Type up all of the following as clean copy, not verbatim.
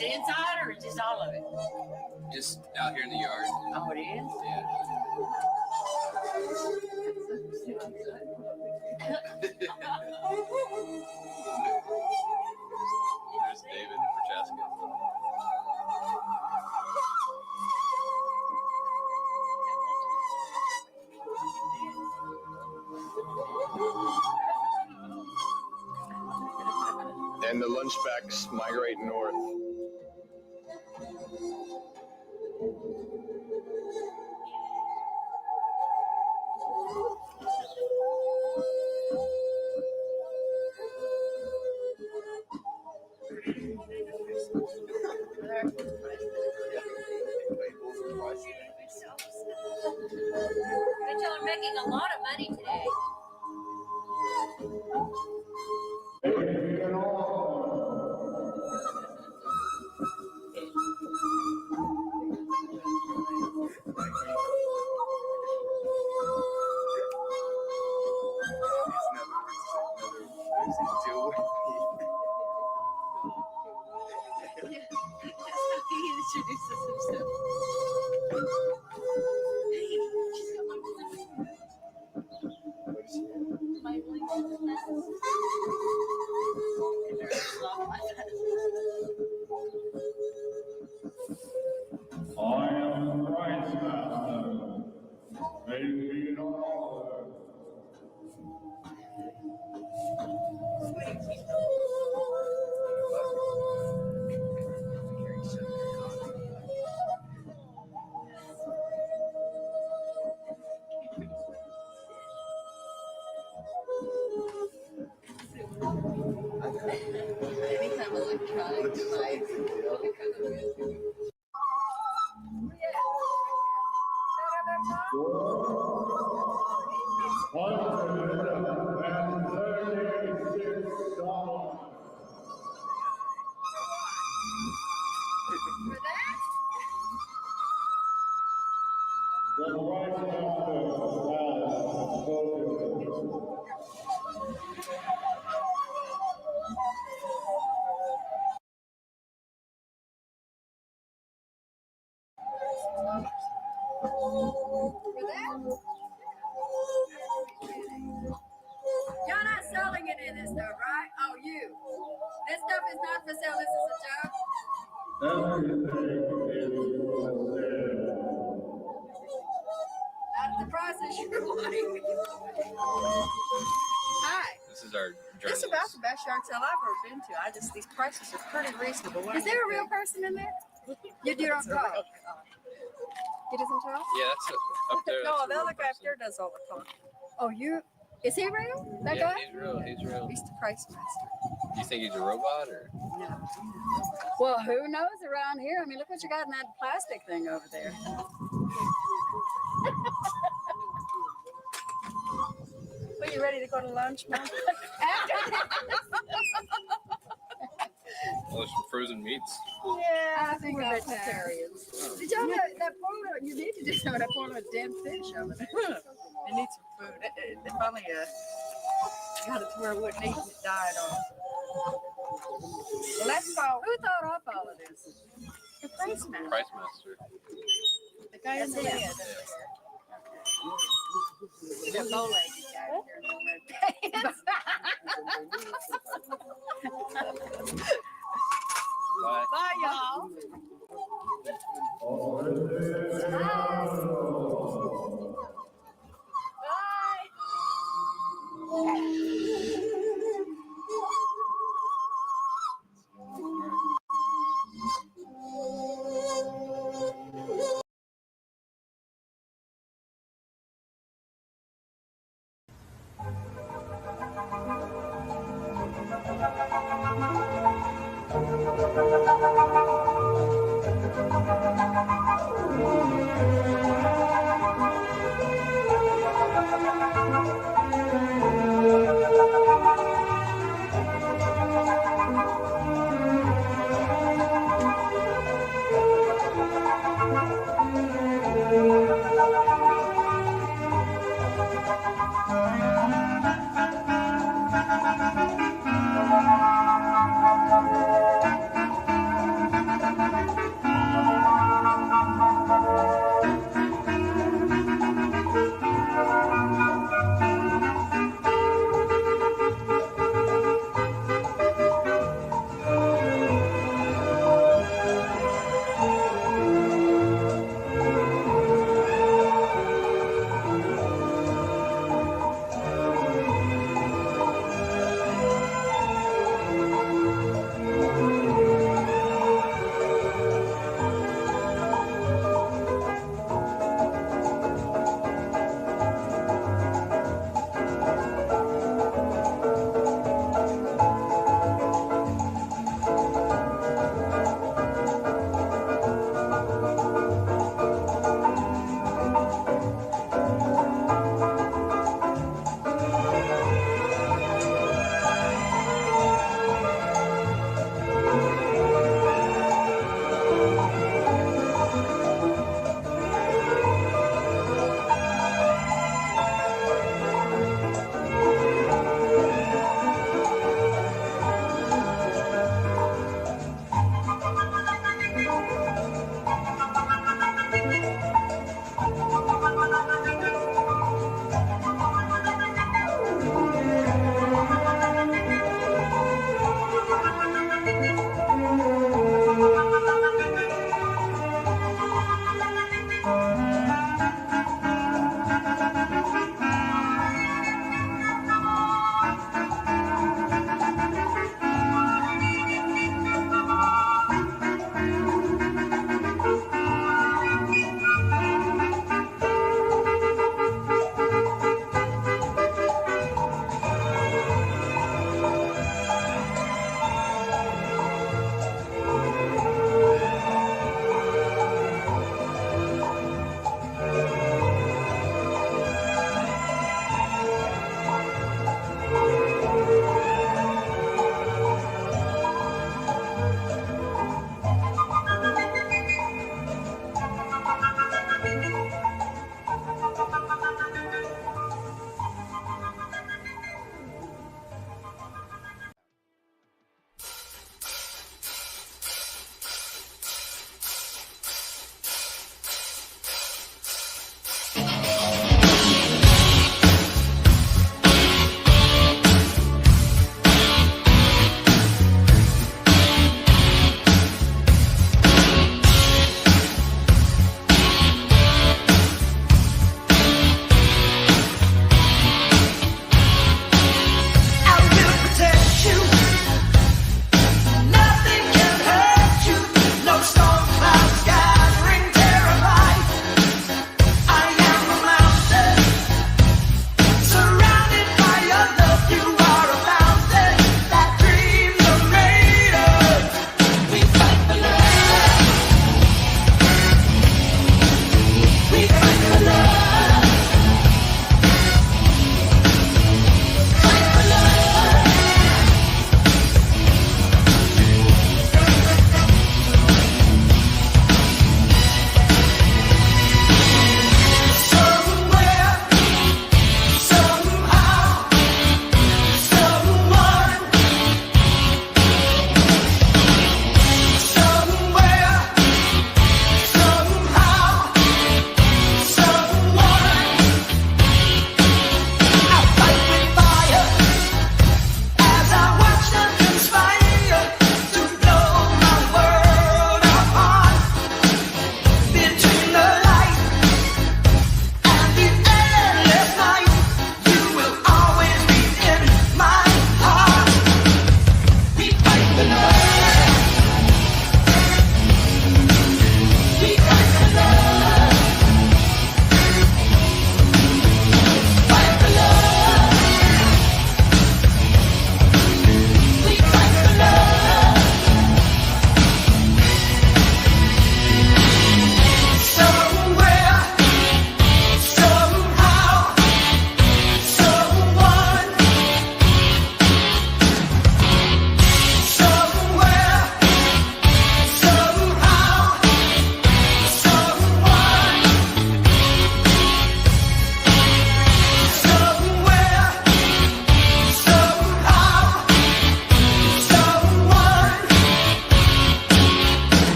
it inside or is just all of it? Just out here in the yard. Oh, it is? Yeah. There's David Francesca. And the lunchbacks migrate north. But y'all are making a lot of money today. He introduces himself. I am Christ Master. May be an honor. Anytime electronic device. You're not selling any of this stuff, right? Oh, you. This stuff is not for sale. This is a joke. That's the prices you're wanting. Hi. This is our This is about the best yard sale I've ever been to. These prices are pretty reasonable. Is there a real person in there? You don't talk. He doesn't talk? Yeah, that's up there. No, that's the a real other guy up person. there does all the talking. Oh, you? Is he real? That Yeah, guy? he's real. He's real. He's the price master. You think he's a robot or? No. Well, who knows around here? I mean, look what you got in that plastic thing over there. Are you ready to go to lunch, Mom? Oh, some frozen meats. Yeah, I think we're vegetarians. Did y'all know that photo? You need to just know that photo of dead fish over there. It needs some food. It finally got it to where it wouldn't eat and it died on. Well, let's go. Who thought up all of this? The price man. Price Master. The guy in the head. The bow-legged guy here in the red pants. Bye. Bye, y'all.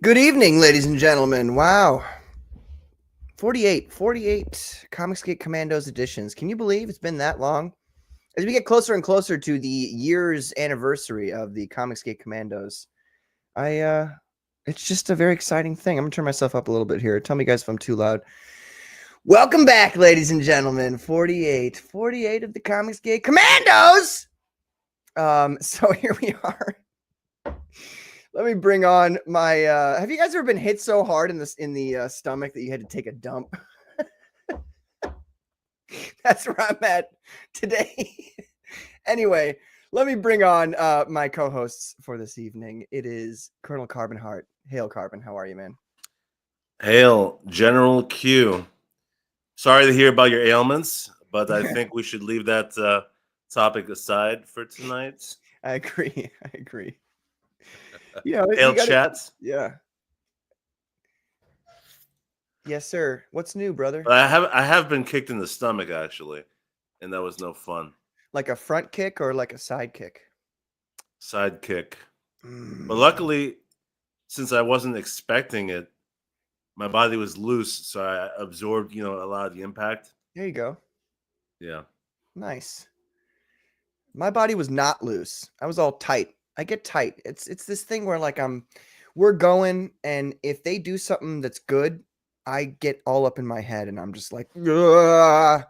Good evening, ladies and gentlemen. Wow. 48 Comicsgate Commandos editions. Can you believe it's been that long? As we get closer and closer to the year's anniversary of the Comicsgate Commandos, it's just a very exciting thing. I'm gonna turn myself up a little bit here. Tell me guys if I'm too loud. Welcome back, ladies and gentlemen. 48 of the Comicsgate Commandos. So here we are. Let me bring on my have you guys ever been hit so hard in the stomach that you had to take a dump? That's where I'm at today. Anyway, let me bring on my co-hosts for this evening. It is Colonel Carbon Heart. Hail, Carbon. How are you, man? Hail, General Q. Sorry to hear about your ailments, but I think we should leave that topic aside for tonight. I agree. Yeah, Hail, chats. Yeah. Yes, sir. What's new, brother? I have been kicked in the stomach actually, and that was no fun. Like a front kick or like a side kick? Side kick. But luckily, since I wasn't expecting it, my body was loose, so I absorbed, a lot of the impact. There you go. Yeah. Nice. My body was not loose. I was all tight. I get tight. It's this thing where like we're going, and if they do something that's good, I get all up in my head and I'm just like, ugh!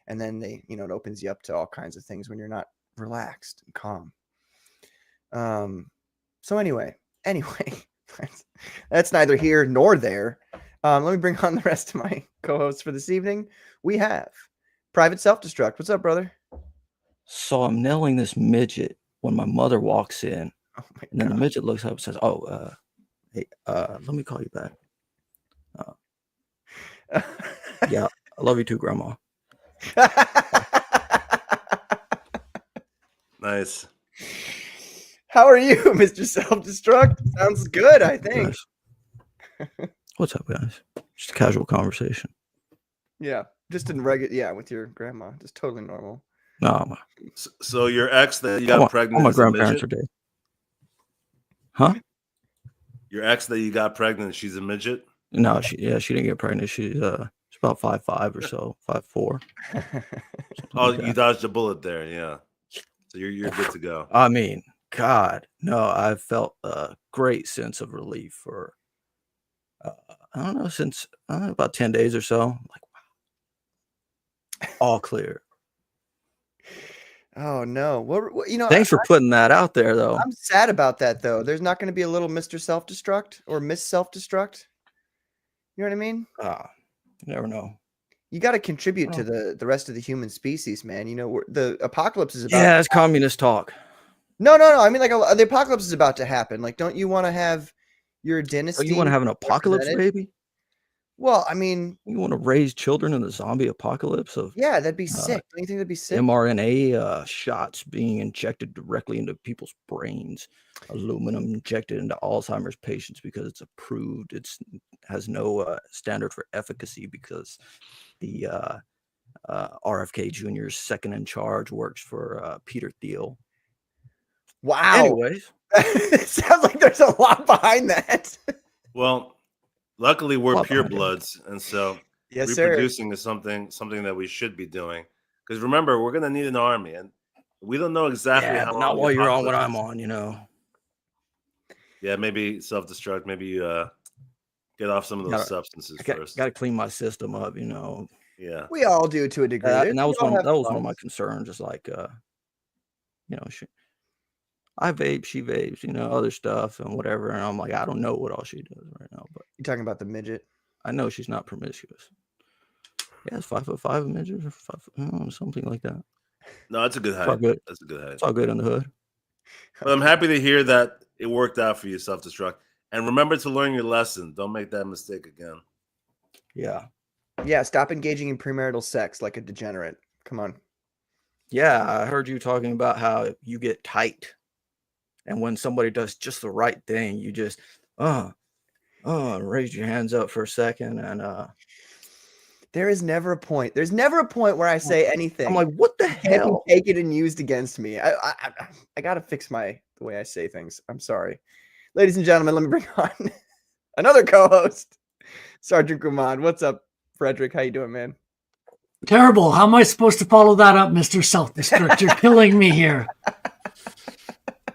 And then it opens you up to all kinds of things when you're not relaxed and calm. So anyway, that's neither here nor there. Let me bring on the rest of my co-hosts for this evening. We have Private Self-Destruct. What's up, brother? So I'm nailing this midget when my mother walks in. Oh my and then God. the midget looks up and says, hey, let me call you back. Yeah, I love you too, Grandma. Nice. How are you, Mr. Self-Destruct? Sounds good, I think. What's up, guys? Just a casual conversation. Yeah, just in regular, yeah, with your grandma, just totally normal. No, So your ex that you got pregnant. All my is a grandparents midget? are dead. Huh? Your ex that you got pregnant, she's a midget? No, she didn't get pregnant. She's about 5'5" or so, 5'4". Oh, like you that. dodged a bullet there, yeah. So you're good to go. I mean, God, no, I felt a great sense of relief for I don't know, since about 10 days or so. Like, wow, all clear. Oh no! Well, Thanks for putting that out there, though. I'm sad about that, though. There's not going to be a little Mr. Self-Destruct or Miss Self-Destruct. You know what I mean? You never know. You got to contribute to the rest of the human species, man. The apocalypse is about. Yeah, it's communist talk. No. I mean, like the apocalypse is about to happen. Like, don't you want to have your dynasty? Oh, you want to have an apocalypse, represented? baby? Well, I mean, you want to raise children in the zombie apocalypse of yeah, that'd be sick. Don't you think that'd be sick? mRNA shots being injected directly into people's brains, aluminum injected into Alzheimer's patients because it's approved. It has no standard for efficacy because the RFK Jr.'s second in charge works for Peter Thiel. Wow. Anyways, it sounds like there's a lot behind that. Well, luckily we're purebloods, and so yes, reproducing is something that we should be doing. Because remember, we're gonna need an army, and we don't know exactly how. But not while you're on what I'm on, Yeah, maybe self-destruct. Maybe you get off some of those substances first. Got to clean my system up, Yeah, we all do to a degree. And that was one of my concerns. Just like, I vape, she vapes, other stuff and whatever. And I'm like, I don't know what all she does right now. But you're talking about the midget. I know she's not promiscuous. Yeah, it's 5'5" midget or 5 something like that. No, that's a good height. It's all good. That's a good height. It's all good in the hood. But I'm happy to hear that it worked out for you, self-destruct. And remember to learn your lesson. Don't make that mistake again. Yeah. Yeah, stop engaging in premarital sex like a degenerate. Come on. Yeah, I heard you talking about how you get tight. And when somebody does just the right thing, you just raise your hands up for a second. And there is never a point. There's never a point where I say anything. I'm like, what the hell? Take it and used against me. I gotta fix the way I say things. I'm sorry. Ladies and gentlemen, let me bring on Another co-host, Sergeant Command. What's up, Frederick? How you doing, man? Terrible. How am I supposed to follow that up, Mr. Self-Destruct? You're killing me here.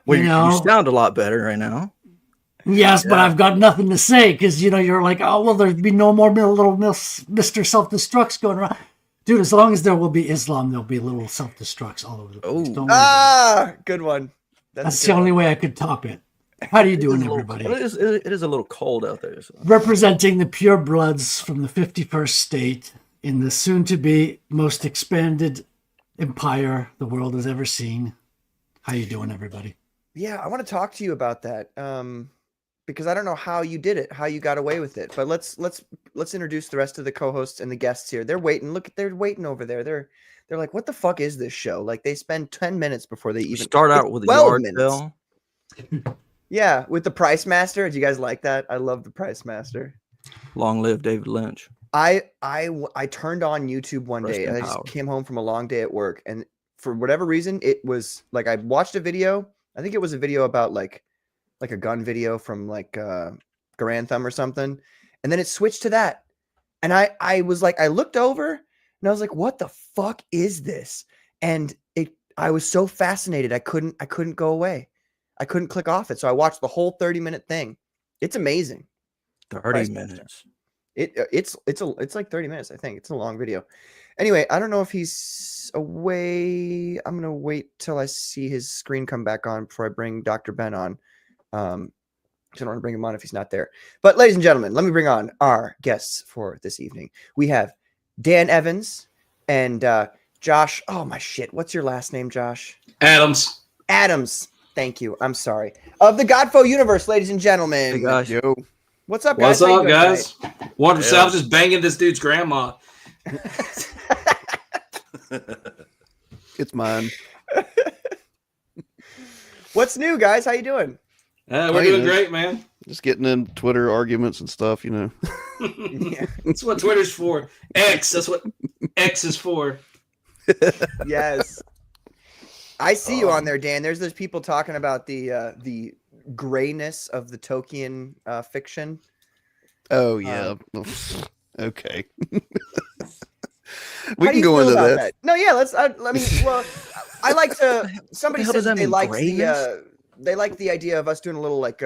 Well, You you know? sound a lot better right now. Yes, but I've got nothing to say because, you're like, oh, well, there'd be no more little Mr. Self-Destructs going around. Dude, as long as there will be Islam, there'll be little self-destructs all over the place. Don't worry about it. Good one. That's the only way I could top it. How do you doing, everybody? It is a little cold out there. So. Representing the pure bloods from the 51st state in the soon-to-be most expanded empire the world has ever seen. How you doing, everybody? Yeah, I want to talk to you about that because I don't know how you did it, how you got away with it. But let's introduce the rest of the co-hosts and the guests here. They're waiting. Look, they're waiting over there. They're like, what the fuck is this show? Like they spend 10 minutes before they even start out with a 12 yard minutes. sale. Yeah, with the Price Master. Do you guys like that? I love the Price Master. Long live David Lynch. I turned on YouTube one Rest day in and I just power. came home from a long day at work, and for whatever reason it was like I watched a video. I think it was a video about like a gun video from like Garand Thumb or something, and then it switched to that, and I was like, I looked over and I was like, what the fuck is this? And I was so fascinated I couldn't go away. I couldn't click off it, so I watched the whole 30-minute thing. It's amazing. 30 minutes. It's like 30 minutes, I think. It's a long video. Anyway, I don't know if he's away. I'm gonna wait till I see his screen come back on before I bring Dr. Ben on. I don't want to bring him on if he's not there. But ladies and gentlemen, let me bring on our guests for this evening. We have Dan Evans and Josh. Oh my shit! What's your last name, Josh? Adams. Adams. Thank you. I'm sorry. Of the GODFOE universe, ladies and gentlemen. Hey guys. Yo. What's up, guys? What's How you up, doing guys? tonight? Wonderful. I was just banging this dude's grandma. It's mine. What's new, guys? How you doing? We're doing great, man. Just getting in Twitter arguments and stuff, you know. Yeah. That's what Twitter's for. X. That's what X is for. Yes. I see you on there, Dan. There's those people talking about the grayness of the Tolkien fiction. Oh yeah. Okay. How We do can you go feel into about this. that? No, yeah. Well, I like to. Somebody hell said does that they mean, like grayness? they like the idea of us doing a little like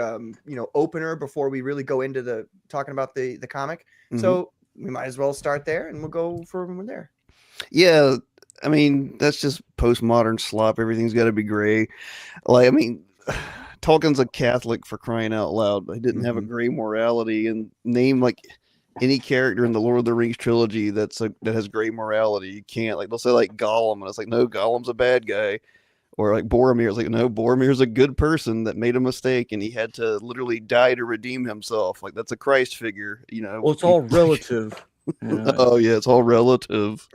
opener before we really go into the talking about the comic. So we might as well start there, and we'll go from there. Yeah, I mean that's just postmodern slop. Everything's got to be gray. Like I mean, Tolkien's a Catholic for crying out loud, but he didn't have a gray morality. And name like any character in the Lord of the Rings trilogy that has gray morality. You can't, like they'll say like Gollum, and it's like no, Gollum's a bad guy. Or like Boromir, it's like no, Boromir's a good person that made a mistake and he had to literally die to redeem himself. Like that's a Christ figure, you know. Well, it's all relative. Oh yeah, it's all relative.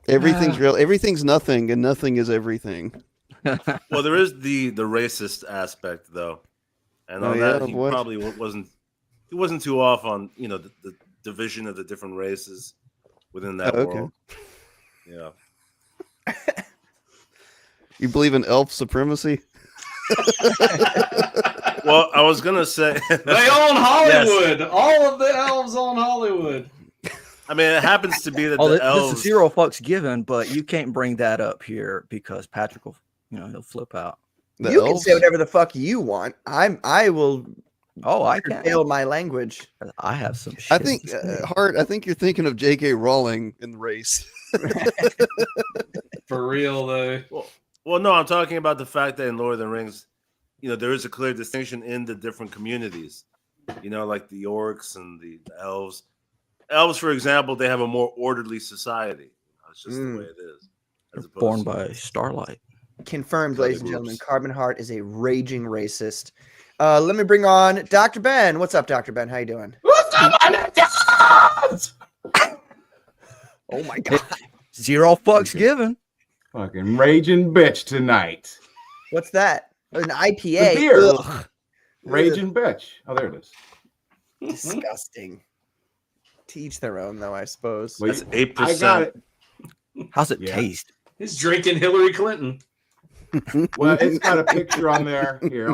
Everything's real. Everything's nothing, and nothing is everything. Well, there is the racist aspect though, and on yeah, that he what? probably wasn't too off on the division of the different races within that world. Yeah. You believe in elf supremacy? Well, I was gonna say They own Hollywood. Yes. All of the elves own Hollywood. I mean, it happens to be that Oh, the this elves. is 0 fucks given, but you can't bring that up here because Patrick will, he'll flip out. The You can elves? say whatever the fuck you want. I will. Oh, I can. Fail my language. I have some shit. I think Hart. I think you're thinking of J.K. Rowling in the race. For real though. Well, no, I'm talking about the fact that in Lord of the Rings, there is a clear distinction in the different communities. Like the orcs and the elves. Elves, for example, they have a more orderly society. It's just the way it is. As opposed Born to- by Starlight. Confirmed, Other ladies and gentlemen. groups. Carbon Heart is a raging racist. Let me bring on Dr. Ben. What's up, Dr. Ben? How you doing? What's up, my niggas? Oh my god. 0 fucks given. Fucking raging bitch tonight. What's that? An The IPA. beer. Ugh. Raging bitch. Oh, there it is. Disgusting. To each their own, though, I suppose. Well, That's 8%. I got it. How's it Yeah. taste? He's drinking Hillary Clinton. Well, it's got a picture on there. Here,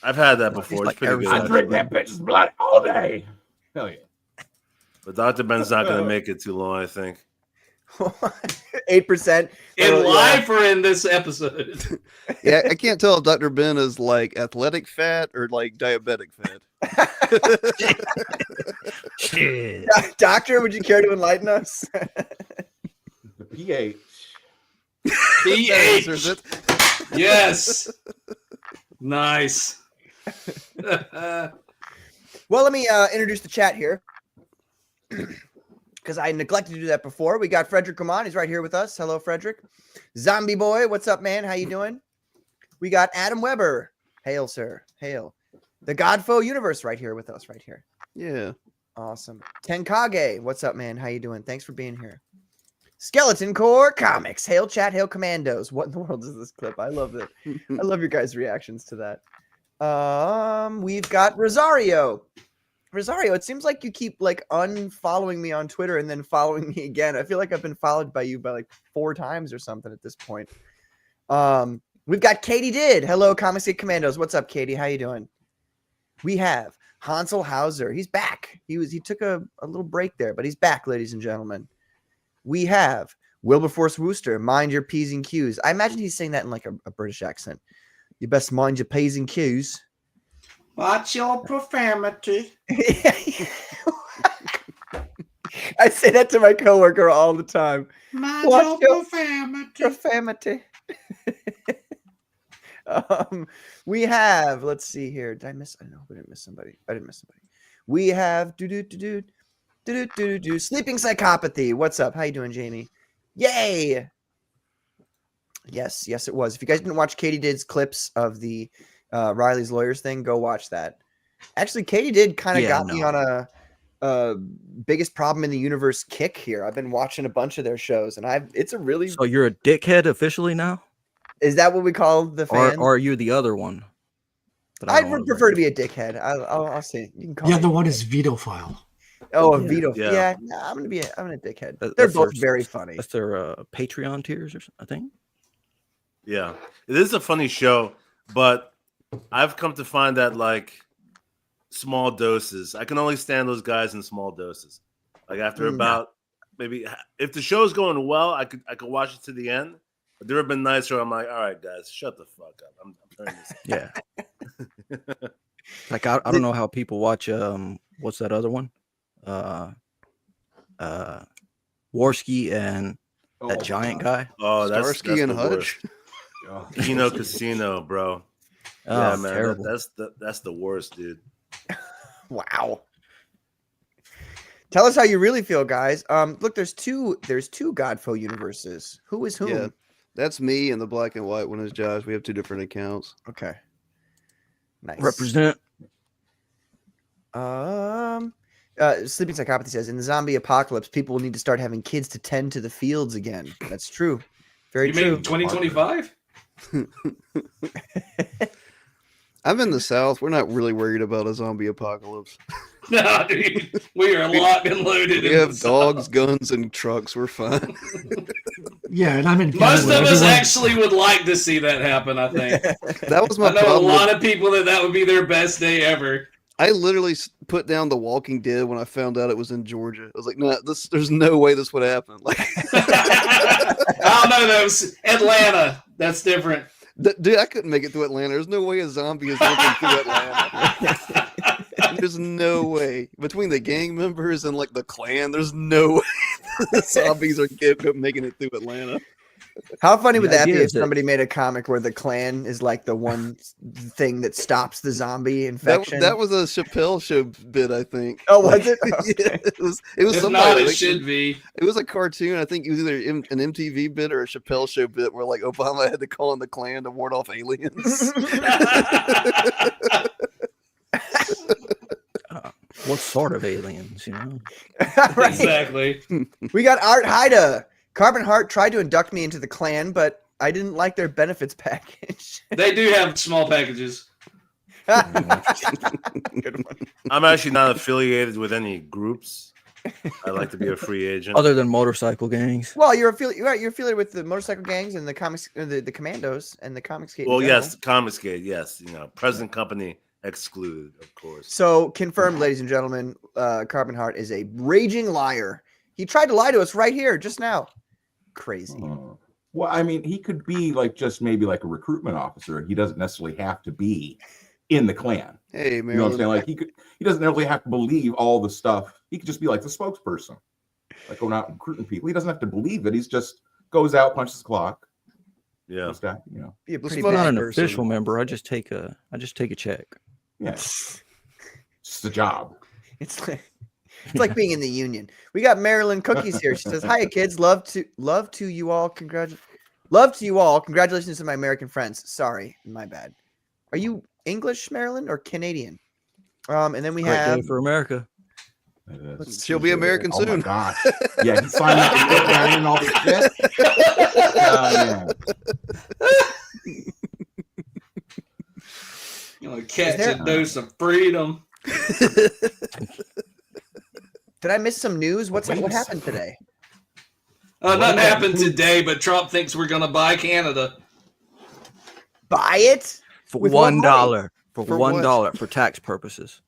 I've had that before. like It's pretty good. I drink that bitch's blood all day. Hell yeah. But Dr. Ben's not going to make it too long, I think. 8%. In life or in this episode? Yeah, I can't tell if Dr. Ben is like athletic fat or like diabetic fat. Shit. Doctor, would you care to enlighten us? The pH. pH. Yes. Nice. Well, let me introduce the chat here because I neglected to do that before. We got Frederick Command. He's right here with us. Hello, Frederick. Zombie Boy, what's up, man? How you doing? We got Adam Weber. Hail, sir. Hail. The GODFOE universe right here with us, right here. Yeah. Awesome. Tenkage, what's up, man? How you doing? Thanks for being here. Skeleton Core Comics. Hail, chat. Hail, Commandos. What in the world is this clip? I love it. I love your guys' reactions to that. We've got Rosario. Rosario, it seems like you keep like unfollowing me on Twitter and then following me again. I feel like I've been followed by you by like 4 times or something at this point. We've got Katie Did. Hello, Comicsgate Commandos. What's up, Katie? How you doing? We have Hansel Hauser. He's back. He took a little break there, but he's back, ladies and gentlemen. We have Wilberforce Wooster. Mind your P's and Q's. I imagine he's saying that in like a British accent. You best mind your P's and Q's. Watch your profanity. I say that to my coworker all the time. Watch your profanity. We have, let's see here. Did I miss? I know we didn't miss somebody. I didn't miss somebody. We have Sleeping Psychopathy. What's up? How you doing, Jamie? Yay! Yes, it was. If you guys didn't watch Katie Did's clips of the Riley's Lawyers thing, go watch that. Actually, Katie Did kind of got me on a biggest problem in the universe kick here. I've been watching a bunch of their shows, and it's a really. So you're a dickhead officially now? Is that what we call the fans? Or are you the other one? I would prefer to be a dickhead. I'll say you can call The me. other one is Vetophile. Oh, a veto. Yeah. Yeah, no, I'm a dickhead. They're That's both their- very funny. That's their Patreon tiers, or I think. Yeah, it is a funny show, but I've come to find that like small doses. I can only stand those guys in small doses. Like after about maybe if the show's going well, I could watch it to the end. But there have been nights where I'm like, all right, guys, shut the fuck up. I'm turning this. Yeah. Like I don't know how people watch what's that other one? Warski and that giant guy. Oh, that's Starsky and the Hutch. worst. Kino Casino, bro. Oh, Yeah, man, terrible. that's the worst, dude. Wow. Tell us how you really feel, guys. Look, there's two GODFOE universes. Who is whom? Yeah, that's me, and the black and white one is Josh. We have 2 different accounts. Okay. Nice. Represent. Sleeping Psychopathy says, in the zombie apocalypse, people will need to start having kids to tend to the fields again. That's true. Very You true. mean 2025? I'm in the South. We're not really worried about a zombie apocalypse. No, dude. We are locked and loaded. We in have the dogs, South. guns, and trucks. We're fine. Yeah, and I'm in Most Canada. of us Everyone- actually would like to see that happen, I think. That was my I know a problem. lot of people that would be their best day ever. I literally put down The Walking Dead when I found out it was in Georgia. I was like, "No, there's no way this would happen." Like, I don't know, that was Atlanta. That's different. dude, I couldn't make it through Atlanta. There's no way a zombie is looking through Atlanta. There's no way between the gang members and like the Klan. There's no way the zombies are making it through Atlanta. How funny would The that be idea if is that- somebody made a comic where the Klan is like the one thing that stops the zombie infection? That was a Chappelle show bit, I think. Oh, was it? Yeah, it was If somebody, not, it like, should be. It was a cartoon. I think it was either an MTV bit or a Chappelle show bit where like Obama had to call in the Klan to ward off aliens. What sort of aliens, you know? Right. Exactly. We got Art Haida. Carbon Heart tried to induct me into the Klan, but I didn't like their benefits package. They do have small packages. Good one. I'm actually not affiliated with any groups. I'd like to be a free agent. Other than motorcycle gangs. Well, you're affiliated with the motorcycle gangs and the the Commandos and the Comicsgate. Well, yes, Comicsgate, yes. Present company excluded, of course. So confirmed, ladies and gentlemen, Carbon Heart is a raging liar. He tried to lie to us right here just now. Crazy. Well, I mean, he could be like just maybe like a recruitment officer. He doesn't necessarily have to be in the Klan. Hey, man. You know what I'm saying? Like he doesn't necessarily have to believe all the stuff. He could just be like the spokesperson, like going out and recruiting people. He doesn't have to believe it. He's just goes out, punches the clock. Yeah. Just that, Be a pretty I'm not bad an person. official member. I just take a check. Yeah. It's just a job. It's like being in the union. We got Marilyn Cookies here. She says, "Hiya, kids. Love to you all. Love to you all. Congratulations to my American friends. Sorry, my bad. Are you English, Marilyn, or Canadian?" And then we Great have day for America. She'll be American Oh soon. my gosh. Yeah, he signed up to get down and all this shit. Catch a dose of freedom. Did I miss some news? What happened today? Nothing happened today, but Trump thinks we're going to buy Canada. Buy it For With what $1. For For $1 for tax purposes.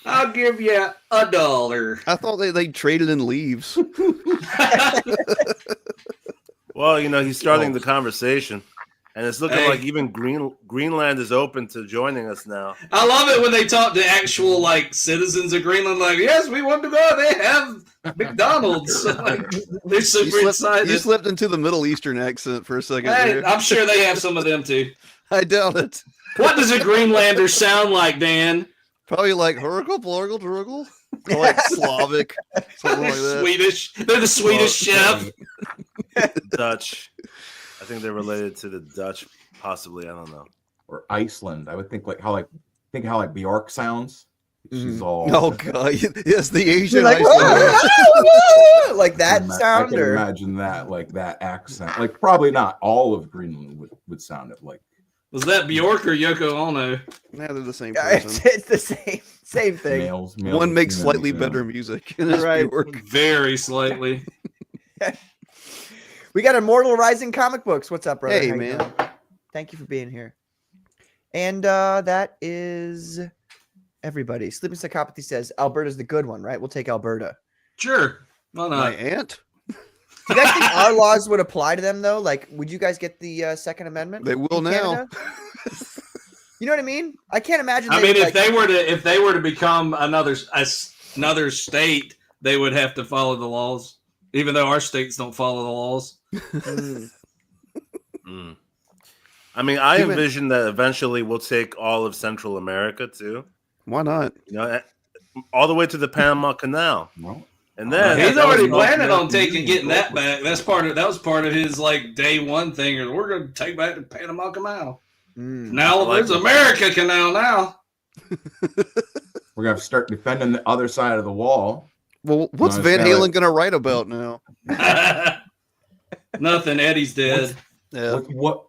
I'll give you $1. I thought they traded in leaves. Well, he's starting the conversation, and it's looking like even Greenland is open to joining us now. I love it when they talk to actual citizens of Greenland. Like, yes, we want to go. They have McDonald's. They're super excited. You slipped into the Middle Eastern accent for a second. Hey, there. I'm sure they have some of them too. I doubt it. What does a Greenlander sound like, Dan? Probably like Hurgle, like Slavic, something like that. Swedish. They're the Swedish chef. Dutch. I think they're related to the Dutch, possibly. I don't know. Or Iceland. I would think how Bjork sounds. She's all. Oh god, yes, the Asian like, Iceland. like that sound, I can or imagine that, like that accent. Like probably not all of Greenland would sound it like. Was that Bjork or Yoko Ono? Nah, they're the same Yeah, person. it's the same thing. Males, One makes females, slightly yeah. better music. And it's Right. Bjork. Very slightly. We got Immortal Rising Comic Books. What's up, brother? Hey, How you man. doing? Thank you for being here. And that is everybody. Sleeping Psychopathy says Alberta's the good one, right? We'll take Alberta. Sure. Why My not? aunt. Do you guys think our laws would apply to them though? Like, would you guys get the Second Amendment? They will in now. Canada? You know what I mean? I can't imagine. I they mean, would, if they were to become another state, they would have to follow the laws, even though our states don't follow the laws. I mean, I Even- envision that eventually we'll take all of Central America too. Why not? All the way to the Panama Canal, No. and then He's that already was- planning on getting that back. That was part of his day one thing. Or we're going to take back the Panama Canal. Now like there's America Canal now. We're gonna have to start defending the other side of the wall. Well, what's No, it's Van kinda Halen like- gonna write about now? Nothing. Eddie's dead. Yeah. Will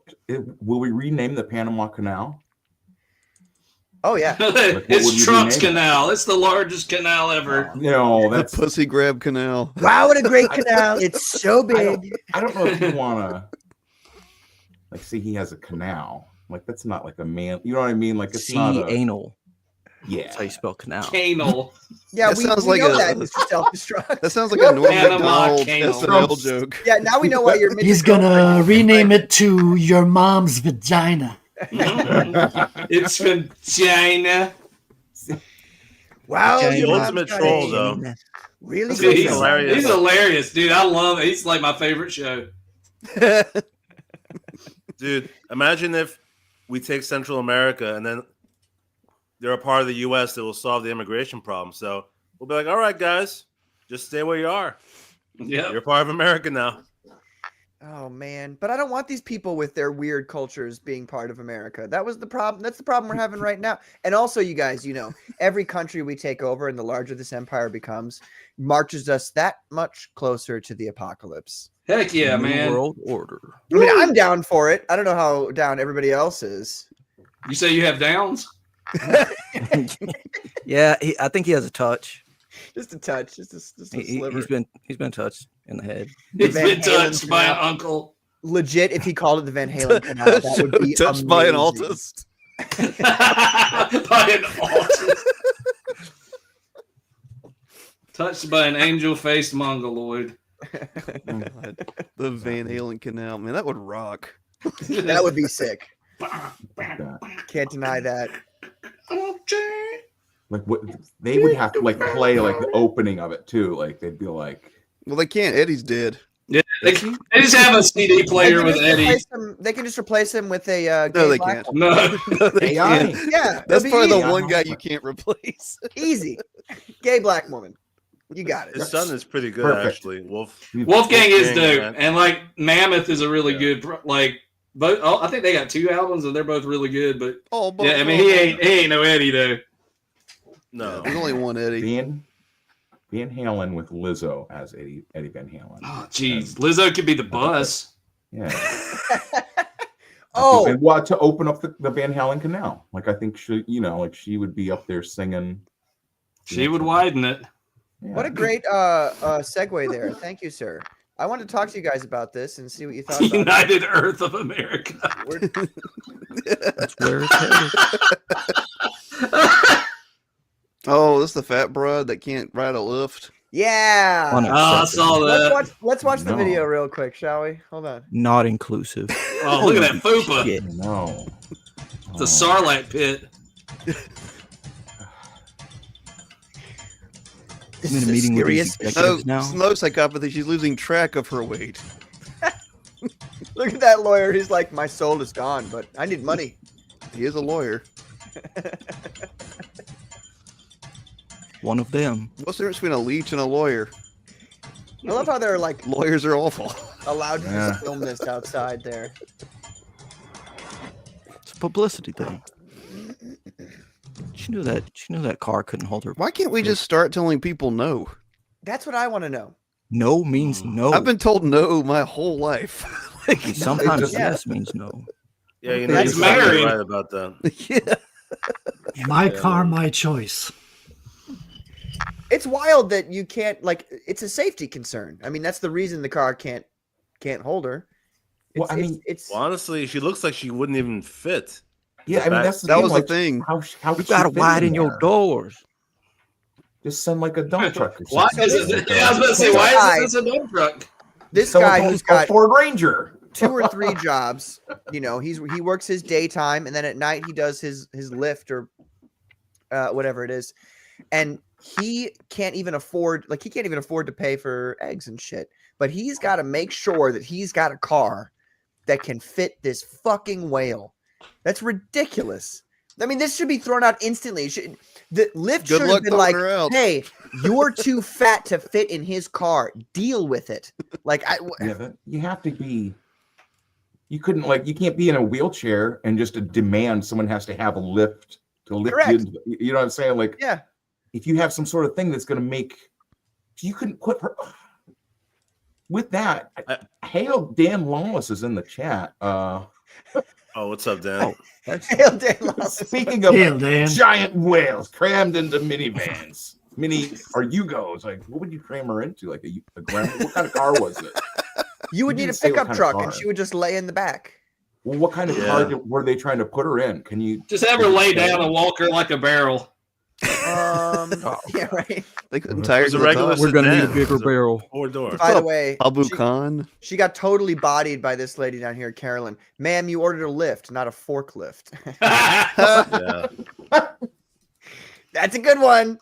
we rename the Panama Canal? Oh yeah. what would It's you Trump's rename it? canal. It's the largest canal ever. No, The that's. Pussy Grab Canal. Wow, what a great canal! It's so big. I don't know if you want to see he has a canal. Like that's not like a man. You know what I mean? Like it's not a, anal. Yeah. That's how you spell canal. Canal. Yeah, That we sounds know like that a- is self-destruct. That sounds like a Norm Panama Macdonald Canal. SNL joke. Yeah, now we know why you're. He's gonna rename it to your mom's vagina. It's from China. Wow, The your mom's ultimate got troll, a- though. Really? He's He's hilarious. He's hilarious, dude. I love it. He's like my favorite show. Dude, imagine if we take Central America and then they're a part of the U.S. that will solve the immigration problem. So we'll be like, all right, guys, just stay where you are. Yeah. You're part of America now. Oh man, but I don't want these people with their weird cultures being part of America. That was the problem. That's the problem we're having right now. And also, you guys, every country we take over and the larger this empire becomes, marches us that much closer to the apocalypse. Heck yeah, New man. World Order. I mean, I'm down for it. I don't know how down everybody else is. You say you have downs? Yeah, I think he has a touch. Just a touch. Just a sliver. He's been touched in the head. He's Van been Halen touched by an canal. uncle. Legit, if he called it the Van Halen canal, that would be touched by an amazing. autist. By an autist. Touched by an angel-faced mongoloid. The Van Halen canal, man, that would rock. That would be sick. Can't deny that. Like what they would have to like play like the opening of it too. Like they'd be like, well, they can't. Eddie's dead. Yeah, they just have a CD player with Eddie. They can just replace him with a. No, gay they black can't. woman. No, they AI. can't. Yeah, That's that'd be probably the easy. one guy you can't replace. Easy. Gay black woman. You got it. His son is pretty good, Perfect. actually. Wolfgang is dope, man. and like Mammoth is a really good. Like both, I think they got 2 albums, and they're both really good. But yeah, I mean he ain't no Eddie though. No, there's only one Eddie. Van Halen with Lizzo as Eddie Van Halen. Oh, jeez, Lizzo could be the bus. Yeah. Oh, and what to open up the Van Halen canal? Like I think she, like she would be up there singing. She would widen it. Yeah. what a great segue there. Thank you, sir. I wanted to talk to you guys about this and see what you thought about it. United Earth of America. That's where it's headed. Oh, this is the fat broad that can't ride a lift. Yeah. I saw that. Let's watch the No. video real quick, shall we? Hold on. Not inclusive. Oh, look at that fupa. Shit. No. It's a Sarlacc pit. I'm in a meeting with these serious. No, executives now. no psychopathy. She's losing track of her weight. Look at that lawyer. He's like, my soul is gone, but I need money. He is a lawyer. One of them. What's the difference between a leech and a lawyer? I love how they're like Lawyers are awful. allowed to Yeah. just film this outside there. It's a publicity thing. She knew that car couldn't hold her. Why can't we just start telling people no? That's what I want to know. No means no. I've been told no my whole life. Like, And sometimes just- yes means no. Yeah, you That's you're probably married. right about that. yeah. My car, my choice. It's wild that you can't like. It's a safety concern. I mean, that's the reason the car can't hold her. Well, I mean, it's Well, honestly, she looks like she wouldn't even fit. yeah, I mean that's the That thing, was like, the thing. How You could gotta she fit widen in your there? doors. Just send like a dump truck. Or Why something. is it? Yeah, I was about to say, why is this a dump truck? this Someone guy told who's us a got Ford Ranger. 2 or 3 jobs. You know, he works his daytime, and then at night he does his lift or whatever it is, and he can't even afford to pay for eggs and shit. But he's got to make sure that he's got a car that can fit this fucking whale. That's ridiculous. I mean, this should be thrown out instantly. The lift Good should have luck been throwing like, her out. "Hey, you're too fat to fit in his car. Deal with it." Like, Yeah, you have to be. You couldn't you can't be in a wheelchair and just demand someone has to have a lift to lift Correct. you. You know what I'm saying? Like, yeah. if you have some sort of thing that's going to make, you couldn't put her. With that, Hail Dan Lawless is in the chat. Oh, what's up, Dan? Hail Dan Lawless. Speaking of Hail, Dan. giant whales crammed into minivans, or Yugos, like what would you cram her into? Like a Gremlin? What kind of car was it? You would You need a didn't say what pickup kind of truck, car. and she would just lay in the back. Well, what kind of car were they trying to put her in? Can you Just have her lay down and walk her like a barrel. Yeah, right. They couldn't tire It's a to the regular top. We're gonna need a sedan. bigger It's a barrel. 4-door. By the way, Abu Khan. she got totally bodied by this lady down here, Carolyn. Ma'am, you ordered a lift, not a forklift. Yeah. That's a good one.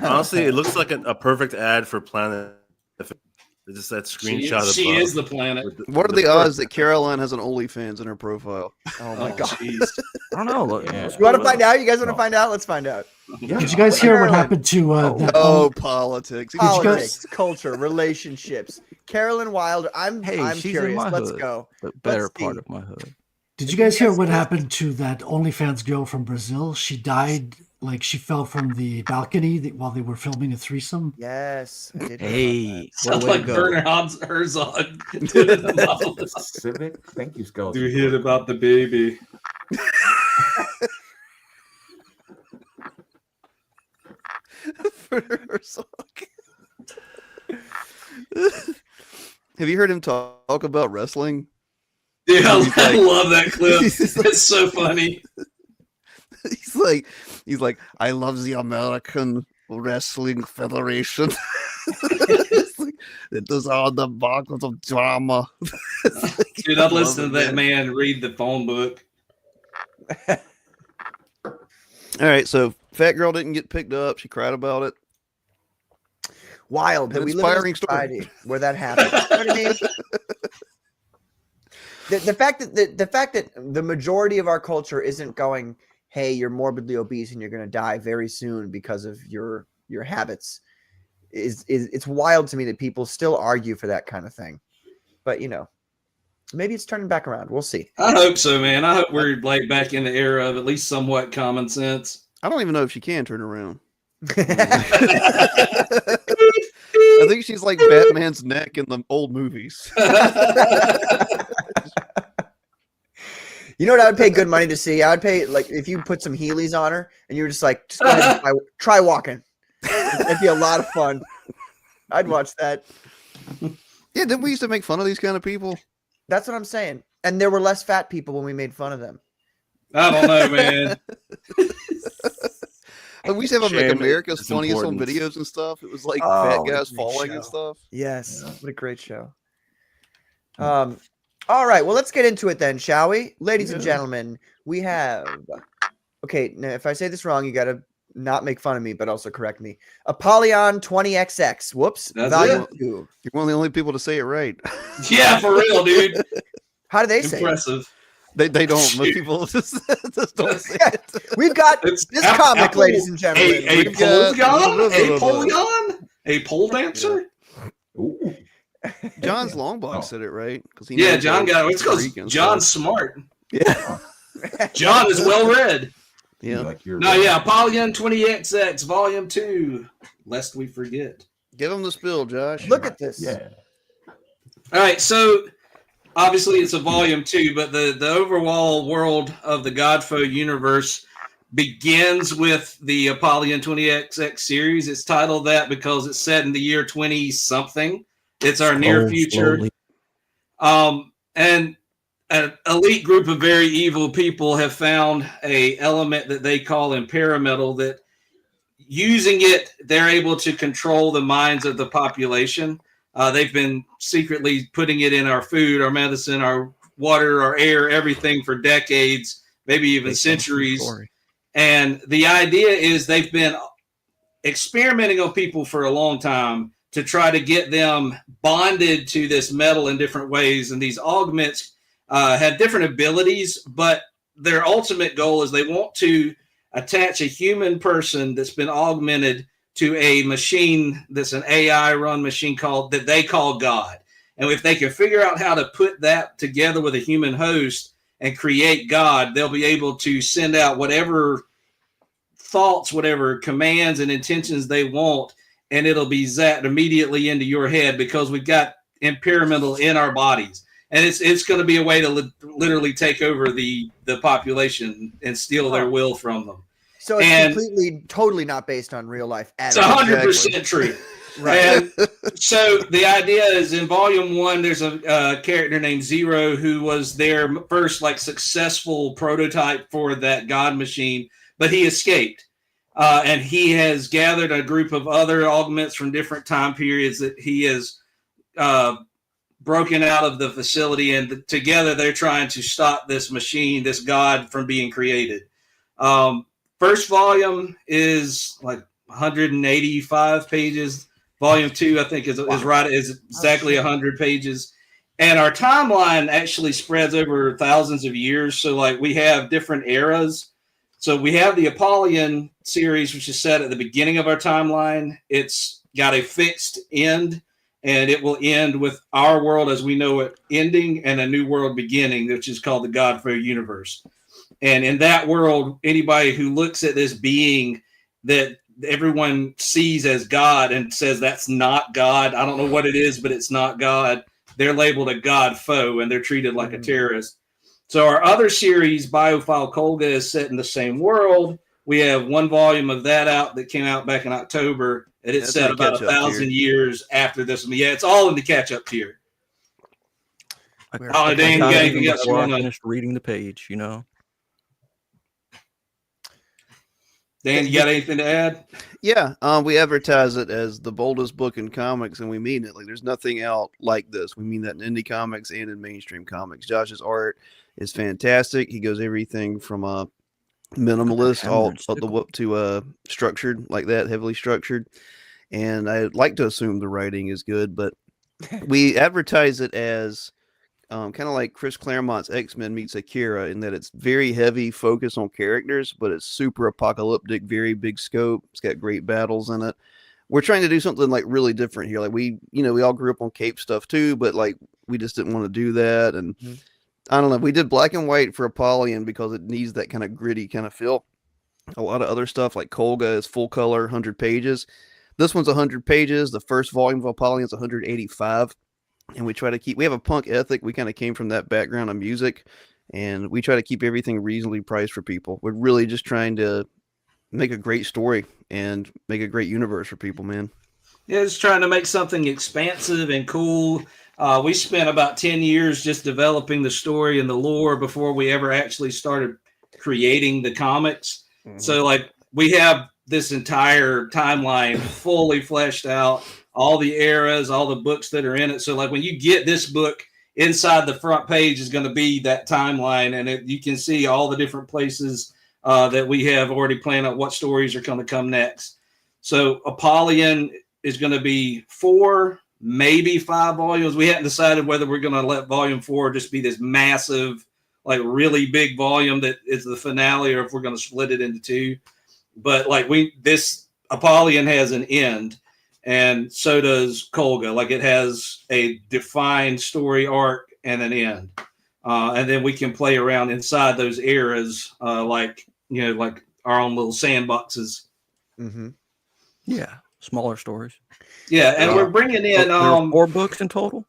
Honestly, it looks like a perfect ad for Planet. It's just that screenshot of She is the planet. What are the odds that Caroline has an OnlyFans in her profile? Oh my god. jeez. I don't know. Look, Yeah. You want to find out? You guys want to find out? Let's find out. Yeah. Did you guys hear what Carolyn. happened to that? Oh, politics. you guys- Politics, culture, relationships. Carolyn Wilder. I'm Hey, she's in curious. my Let's hood. go. the better Let's part see. of my hood. Did you guys hear what happened to that OnlyFans girl from Brazil? She died, like she fell from the balcony while they were filming a threesome. Yes. I did hear about Hey, what Sounds a way to like go. Werner Herzog doing the model. Civic. Thank you, Skulls. Do you hear about the baby? for her song. Have you heard him talk about wrestling? Yeah, He's I like- love that clip. he's like- It's so funny. He's like, I love the American Wrestling Federation. It's like, it is all the buckles of drama. Dude, I'd listen to that man read the phone book. All right, so Fat Girl didn't get picked up. She cried about it. Wild that An we live in a inspiring story. society where that happens. You know what I mean? The fact that the majority of our culture isn't going, hey, you're morbidly obese and you're going to die very soon because of your habits is it's wild to me that people still argue for that kind of thing. But maybe it's turning back around. We'll see. I hope so, man. I hope we're like back in the era of at least somewhat common sense. I don't even know if she can turn around. I think she's like Batman's neck in the old movies. You know what I would pay good money to see? I would pay, like, if you put some Heelys on her and you were just like, just go ahead and try walking. It'd be a lot of fun. I'd watch that. Yeah, didn't we used to make fun of these kind of people? That's what I'm saying. And there were less fat people when we made fun of them. I don't know, man. Like, we used to have like Shame America's is Funniest Home important. Videos and stuff. It was like Oh, fat what a guys great falling show. and stuff. Yes. What a great show. All right. Well, let's get into it then, shall we? Ladies and gentlemen, we have. Okay. Now, if I say this wrong, you got to not make fun of me, but also correct me. Apollyon 20XX. Whoops. That's Volume it. 2. You're one of the only people to say it right. Yeah, for real, dude. How do they say it? Impressive. They don't. Most Shoot. people just don't say it. We've got It's this comic, Apple- ladies and gentlemen. A We've got- Polygon? A pole dancer? Ooh. John's Longbox Oh. said it right. He Yeah, knows John all got it. It's Greek because and John's stuff. smart. Yeah. John is well read. Yeah. Like you're No, yeah, Apollyon 20XX, Volume 2, lest we forget. Give him the spill, Josh. Look at this. Yeah. All right, so obviously it's a Volume 2, but the overall world of the GODFOE universe begins with the Apollyon 20XX series. It's titled that because it's set in the year 20-something. It's our near future. Slowly. And an elite group of very evil people have found a element that they call imperimetal that using it, they're able to control the minds of the population. They've been secretly putting it in our food, our medicine, our water, our air, everything for decades, maybe even centuries. And the idea is they've been experimenting on people for a long time to try to get them bonded to this metal in different ways. And these augments have different abilities, but their ultimate goal is they want to attach a human person that's been augmented to a machine that's an AI run machine that they call God. And if they can figure out how to put that together with a human host and create God, they'll be able to send out whatever thoughts, whatever commands and intentions they want, and it'll be zapped immediately into your head because we've got imperimetal in our bodies. And it's going to be a way to literally take over the population and steal their will from them. So it's And- completely, totally not based on real life at It's all. 100% true. Right. And so the idea is in Volume 1, there's a character named Zero who was their first successful prototype for that God machine, but he escaped. And he has gathered a group of other augments from different time periods that he has broken out of the facility, and together they're trying to stop this machine, this God, from being created. First volume is 185 pages. Volume 2, I think, is exactly 100 pages. And our timeline actually spreads over thousands of years. So we have different eras. So we have the Apollyon series, which is set at the beginning of our timeline. It's got a fixed end, and it will end with our world as we know it ending and a new world beginning, which is called the GODFOE universe. And in that world, anybody who looks at this being that everyone sees as God and says that's not God, I don't know what it is, but it's not God, they're labeled a GODFOE, and they're treated like a terrorist. So our other series, Biophile Kolga, is set in the same world we have one volume of that out that came out back in October, and it's set about 1,000 years after this one. Yeah, it's all in the catch-up tier. I Dan, you got anything else you before I want to? finished reading the page, you know. Dan, you got anything to add? Yeah, we advertise it as the boldest book in comics, and we mean it. Like, there's nothing out like this. We mean that in indie comics and in mainstream comics. Josh's art is fantastic. He goes everything from minimalist all to structured, like that, heavily structured. And I'd like to assume the writing is good, but we advertise it as kind of like Chris Claremont's X-Men meets Akira, in that it's very heavy focus on characters, but it's super apocalyptic, very big scope. It's got great battles in it. We're trying to do something like really different here. Like we all grew up on cape stuff too, but like we just didn't want to do that. And I don't know. We did black and white for Apollyon because it needs that kind of gritty kind of feel. A lot of other stuff like Kolga is full color, 100 pages. This one's 100 pages. The first volume of Apollyon is 185. And we try to we have a punk ethic. We kind of came from that background of music, and we try to keep everything reasonably priced for people. We're really just trying to make a great story and make a great universe for people, man. Yeah, just trying to make something expansive and cool. We spent about 10 years just developing the story and the lore before we ever actually started creating the comics. So like we have this entire timeline fully fleshed out, all the eras, all the books that are in it. So like when you get this book, inside the front page is going to be that timeline, and you can see all the different places that we have already planned out what stories are going to come next. So Apollyon is going to be 4, maybe 5 volumes. We haven't decided whether we're going to let volume 4 just be this massive, like really big volume that is the finale, or if we're going to split it into 2. But like this Apollyon has an end, and so does Kolga. Like it has a defined story arc and an end. And then we can play around inside those eras, like our own little sandboxes. Yeah, smaller stories. Yeah, and we're bringing in there are 4 books in total.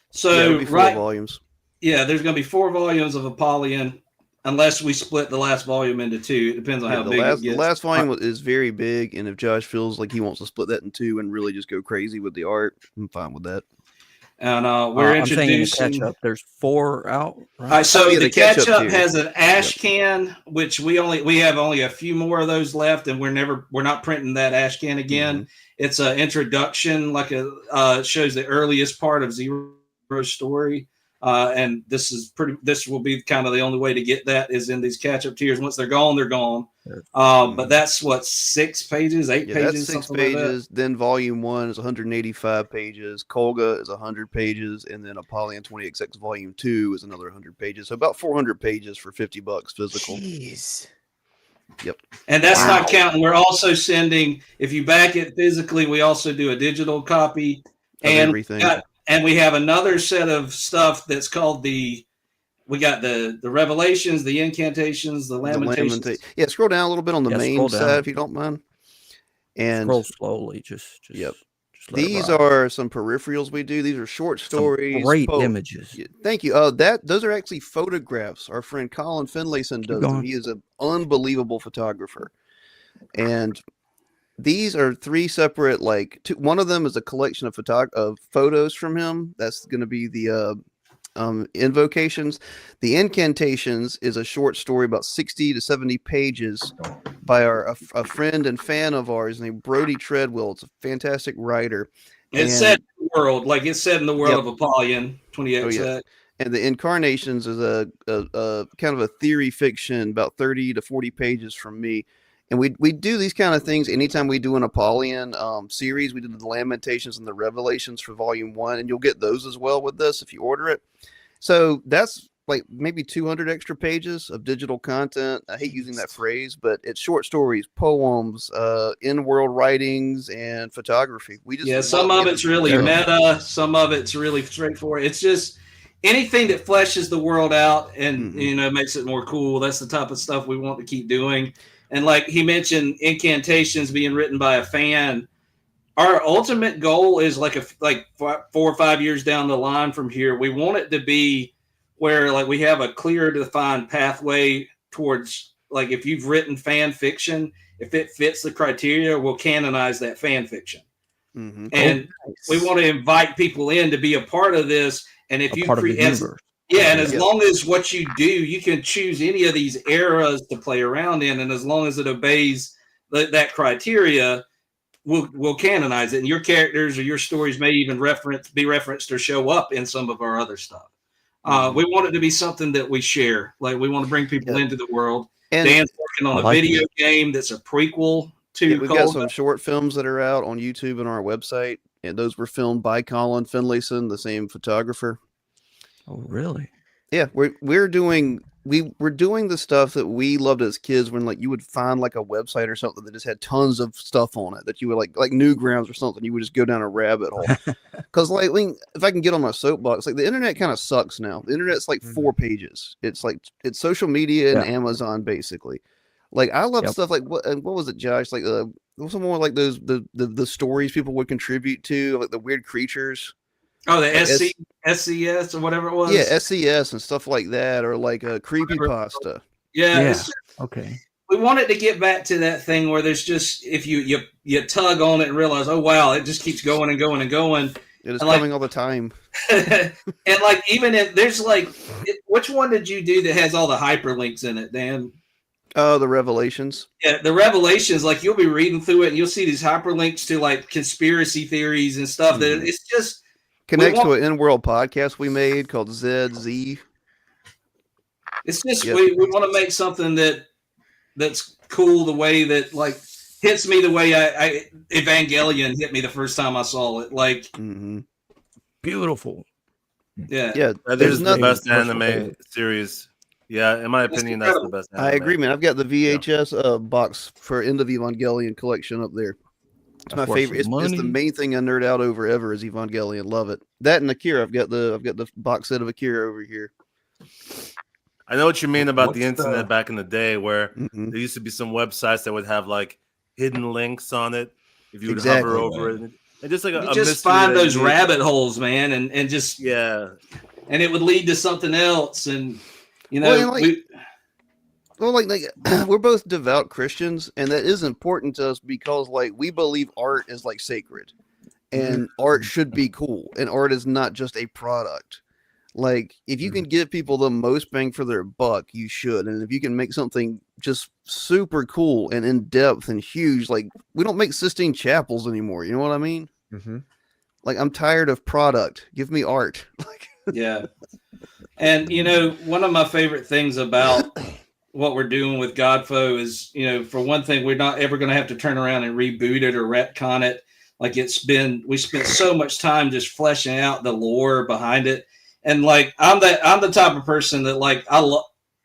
So 4 volumes. Yeah, there's going to be 4 volumes of Apollyon, unless we split the last volume into 2. It depends on how big it gets. The last volume is very big, and if Josh feels like he wants to split that in 2 and really just go crazy with the art, I'm fine with that. And we're introducing. Catch up. There's 4 out. Right? All right, so the catch up has an ash can, which we have only a few more of those left, and we're not printing that ash can again. It's an introduction, like shows the earliest part of Zero's story. And this will be kind of the only way to get that is in these catch-up tiers. Once they're gone, they're gone. But that's 6 pages, 8 pages, that's 6 pages. Like then volume 1 is 185 pages. Kolga is 100 pages, and then Apollyon 20XX volume 2 is another 100 pages. So about 400 pages for $50 physical. Jeez. Yep. And that's not counting. We're also sending, if you back it physically, we also do a digital copy and everything. And we have another set of stuff that's called we got the Revelations, the Incantations, the Lamentations. Yeah, scroll down a little bit on the main side if you don't mind. And scroll slowly, just yep. These are some peripherals we do. These are short stories. Some great images. Yeah, thank you. Those are actually photographs. Our friend Colin Finlayson does them. He is an unbelievable photographer. And these are 3 separate, one of them is a collection of photos from him. That's going to be the invocations. The Incantations is a short story about 60 to 70 pages by a friend and fan of ours named Brody Treadwell. It's a fantastic writer. It's set in the world, it's set in the world of Apollyon 20XX. Oh, yeah. And the Incarnations is a kind of a theory fiction, about 30 to 40 pages from me. And we do these kind of things anytime we do an Apollyon series. We did the Lamentations and the Revelations for volume 1, and you'll get those as well with this if you order it. So that's like maybe 200 extra pages of digital content. I hate using that phrase, but it's short stories, poems, in-world writings, and photography. Some of it's really meta, some of it's really straightforward. It's just anything that fleshes the world out and makes it more cool. That's the type of stuff we want to keep doing. And like he mentioned, Incantations being written by a fan. Our ultimate goal is like 4 or 5 years down the line from here, we want it to be where we have a clear defined pathway towards like if you've written fan fiction, if it fits the criteria, we'll canonize that fan fiction. Mm-hmm. And we want to invite people in to be a part of this. And if you part of the create, universe. and as long as what you do, you can choose any of these eras to play around in, and as long as it obeys that criteria, we'll canonize it. And your characters or your stories may even be referenced or show up in some of our other stuff. We want it to be something that we share. Like we want to bring people into the world. And Dan's working on a video game that's a prequel to. We've got some short films that are out on YouTube and our website, and those were filmed by Colin Finlayson, the same photographer. Oh, really? Yeah, we're doing the stuff that we loved as kids when like you would find like a website or something that just had tons of stuff on it that you would like Newgrounds or something. You would just go down a rabbit hole. Because like if I can get on my soapbox, like the internet kind of sucks now. The internet's like 4 pages. It's social media and Amazon basically. Like I love stuff like what was it, Josh? Like some more like those the stories people would contribute to, like the weird creatures. Oh, the SCS or whatever it was. Yeah, SCS and stuff like that, or like a creepypasta. Yeah. Okay. We wanted to get back to that thing where there's just if you tug on it and realize, oh wow, it just keeps going and going and going. It is coming all the time. And like even if there's like, which one did you do that has all the hyperlinks in it, Dan? Oh, the Revelations. Yeah, the Revelations. Like you'll be reading through it and you'll see these hyperlinks to like conspiracy theories and stuff. That it's just. Connects to an in-world podcast we made called ZZ. It's just we want to make something that's cool the way that like hits me the way I Evangelion hit me the first time I saw it. Like beautiful. Yeah. That is the best anime series. Yeah, in my opinion, that's the best anime. I agree, man. I've got the VHS box for End of Evangelion collection up there. It's my favorite. It's the main thing I nerd out over ever is Evangelion. Love it. That and Akira. I've got the box set of Akira over here. I know what you mean about the internet back in the day, where there used to be some websites that would have like hidden links on it. If you would hover over it, and just like you just find those rabbit holes, man, and just and it would lead to something else, and you know. We're both devout Christians, and that is important to us because, like, we believe art is like sacred, and art should be cool, and art is not just a product. Like, if you can give people the most bang for their buck, you should, and if you can make something just super cool and in depth and huge, like we don't make Sistine Chapels anymore. You know what I mean? Like, I'm tired of product. Give me art. Yeah, and you know, one of my favorite things about what we're doing with GODFOE is, you know, for one thing, we're not ever going to have to turn around and reboot it or retcon it. Like we spent so much time just fleshing out the lore behind it. And like, I'm the type of person that like,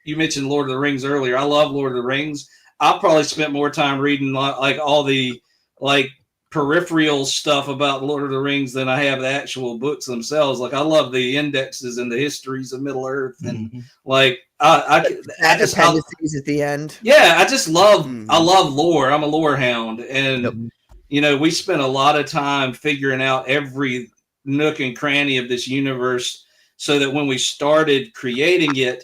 you mentioned Lord of the Rings earlier. I love Lord of the Rings. I'll probably spent more time reading like all the like peripheral stuff about Lord of the Rings than I have the actual books themselves. Like I love the indexes and the histories of Middle Earth and like, I just appendices at the end. Yeah, I just love I love lore. I'm a lore hound, and you know we spent a lot of time figuring out every nook and cranny of this universe, so that when we started creating it,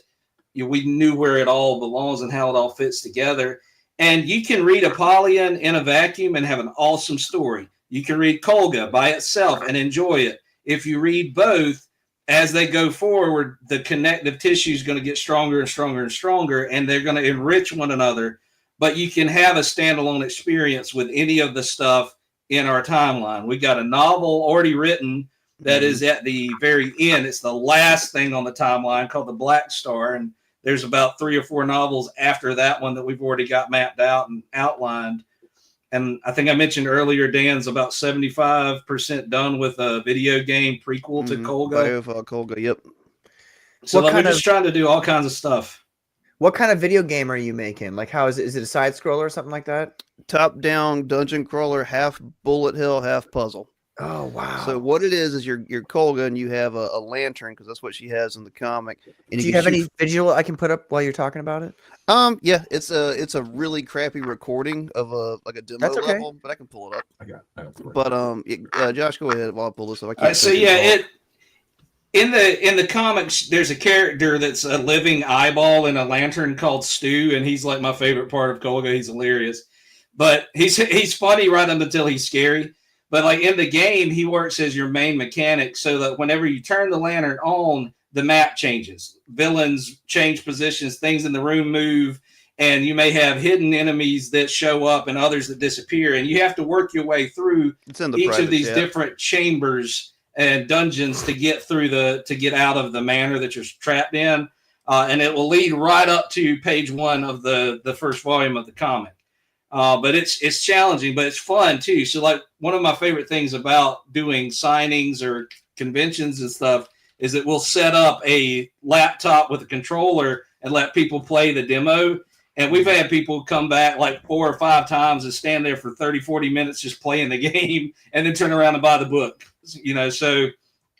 we knew where it all belongs and how it all fits together. And you can read Apollyon in a vacuum and have an awesome story. You can read Kolga by itself and enjoy it. If you read both, as they go forward, the connective tissue is going to get stronger and stronger and stronger, and they're going to enrich one another. But you can have a standalone experience with any of the stuff in our timeline. We got a novel already written that is at the very end. It's the last thing on the timeline called The Black Star, and there's about 3 or 4 novels after that one that we've already got mapped out and outlined. And I think I mentioned earlier, Dan's about 75% done with a video game prequel to Kolga. Kolga, yep. So we're just trying to do all kinds of stuff. What kind of video game are you making? Like, how is it? Is it a side scroller or something like that? Top-down dungeon crawler, half bullet hell, half puzzle. Oh wow! So what it is you're Kolga and you have a lantern because that's what she has in the comic. And do you have any visual I can put up while you're talking about it? Yeah, it's a really crappy recording of a demo level, but I can pull it up. I got it. But Josh, go ahead while I pull this up. I can't in the comics, there's a character that's a living eyeball in a lantern called Stu, and he's like my favorite part of Golga. He's hilarious, but he's funny right up until he's scary. But like in the game, he works as your main mechanic, so that whenever you turn the lantern on, the map changes. Villains change positions, things in the room move, and you may have hidden enemies that show up and others that disappear, and you have to work your way through each of these different chambers and dungeons to get through to get out of the manor that you're trapped in, and it will lead right up to page 1 of the first volume of the comic. But it's challenging, but it's fun too. So like one of my favorite things about doing signings or conventions and stuff is that we'll set up a laptop with a controller and let people play the demo. And we've had people come back like 4 or 5 times and stand there for 30, 40 minutes just playing the game and then turn around and buy the book. So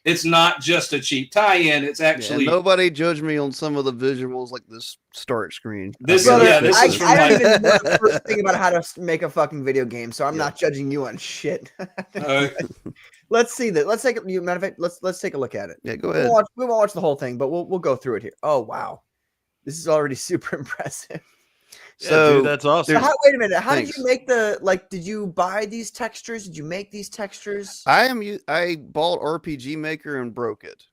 it's not just a cheap tie-in. It's actually nobody judge me on some of the visuals like this start screen. I don't even know the first thing about how to make a fucking video game, so I'm not judging you on shit. Let's see that. Let's take matter of fact, let's take a look at it. Yeah, go ahead. We won't watch the whole thing, but we'll go through it here. Oh wow, this is already super impressive. So dude, that's awesome. So wait a minute. How did you make did you buy these textures? Did you make these textures? I bought RPG Maker and broke it.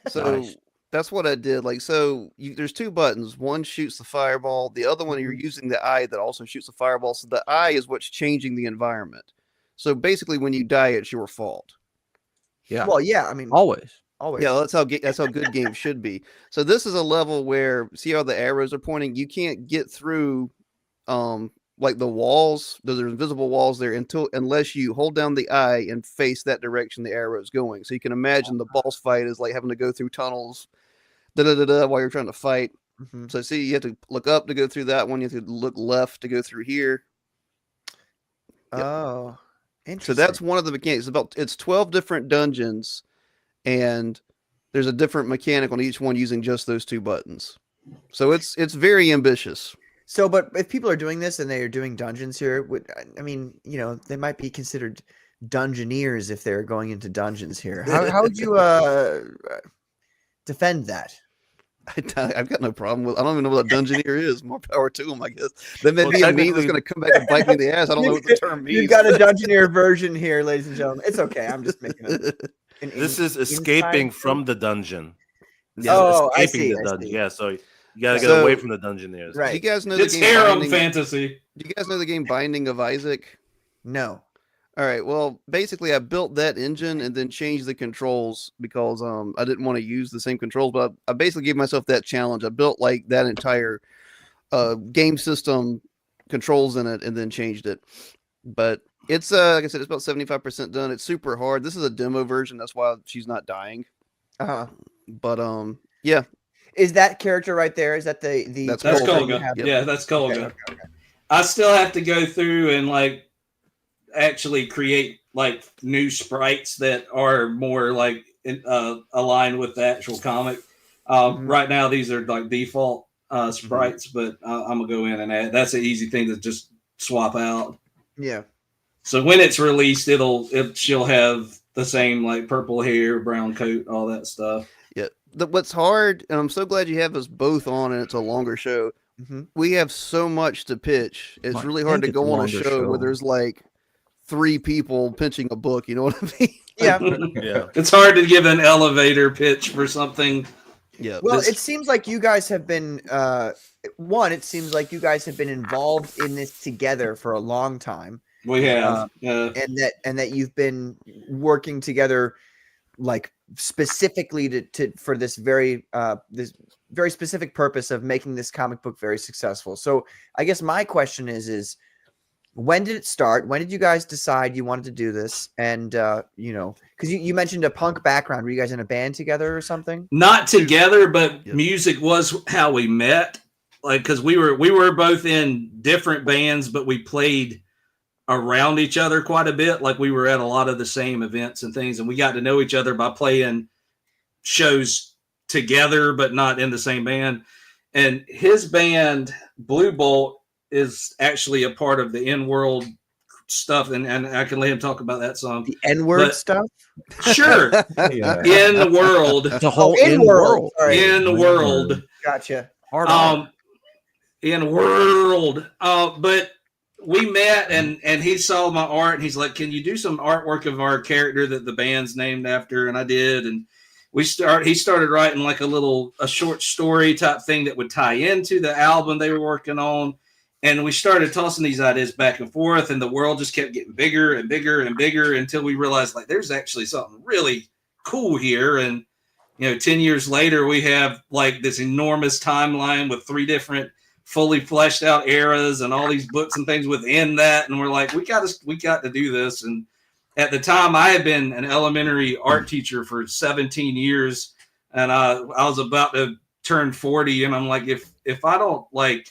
So that's what I did. There's 2 buttons. One shoots the fireball. The other one, you're using the eye that also shoots the fireball. So the eye is what's changing the environment. So basically, when you die, it's your fault. Yeah. Well, yeah. I mean, always. Always. Yeah, that's how good games should be. So this is a level where, see how the arrows are pointing? You can't get through like the walls. There's invisible walls there unless you hold down the eye and face that direction the arrow is going. So you can imagine the boss fight is like having to go through tunnels while you're trying to fight. Mm-hmm. So see, you have to look up to go through that one. You have to look left to go through here. Oh, interesting. So that's one of the mechanics. It's 12 different dungeons. And there's a different mechanic on each one using just those 2 buttons. So it's very ambitious. So, but if people are doing this and they are doing dungeons here, they might be considered dungeoneers if they're going into dungeons here. How would you defend that? I've got no problem with. I don't even know what a dungeoneer is. More power to them, I guess. Then maybe a meme that's going to come back and bite me in the ass. I don't know what the term means. You've got a dungeoneer version here, ladies and gentlemen. It's okay. I'm just making it. This is escaping from the dungeon. I see. Yeah, so you gotta get away from the dungeoneers. Right. Do you guys know it's harem fantasy. Do you guys know the game Binding of Isaac? No. All right. Well, basically, I built that engine and then changed the controls because I didn't want to use the same controls. But I basically gave myself that challenge. I built like that entire game system controls in it and then changed it. But it's like I said, it's about 75% done. It's super hard. This is a demo version. That's why she's not dying. But yeah. Is that character right there? Is that the that's Kolga? Yeah, that's Kolga. Okay. I still have to go through and actually create new sprites that are more aligned with the actual comic. Right now, these are default sprites, but I'm gonna go in and add. That's an easy thing to just swap out. Yeah. So when it's released, she'll have the same purple hair, brown coat, all that stuff. Yeah. What's hard, and I'm so glad you have us both on, and it's a longer show. Mm-hmm. We have so much to pitch. It's really hard to go on a show where there's 3 people pitching a book. You know what I mean? Yeah. Yeah. It's hard to give an elevator pitch for something. Yeah. Well, it seems like you guys have been it seems like you guys have been involved in this together for a long time. We have, and that you've been working together, specifically for this very specific purpose of making this comic book very successful. So, I guess my question is when did it start? When did you guys decide you wanted to do this? And because you mentioned a punk background, were you guys in a band together or something? Not together, but music was how we met. Because we were both in different bands, but we played around each other quite a bit. We were at a lot of the same events and things, and we got to know each other by playing shows together, but not in the same band. And his band, Blue Bolt, is actually a part of the In-World stuff, and I can let him talk about that some. The N-word stuff? Sure. Yeah. In the world. The whole in world. Sorry. In the world. Gotcha. Hard on. In world. But we met and he saw my art and he's like, can you do some artwork of our character that the band's named after? And I did. And he started writing like a short story type thing that would tie into the album they were working on. And we started tossing these ideas back and forth, and the world just kept getting bigger and bigger and bigger until we realized like there's actually something really cool here. And 10 years later, we have like this enormous timeline with 3 different fully fleshed out eras and all these books and things within that. And we're like, we got to do this. And at the time, I had been an elementary art teacher for 17 years, and I was about to turn 40, and I'm like, if I don't like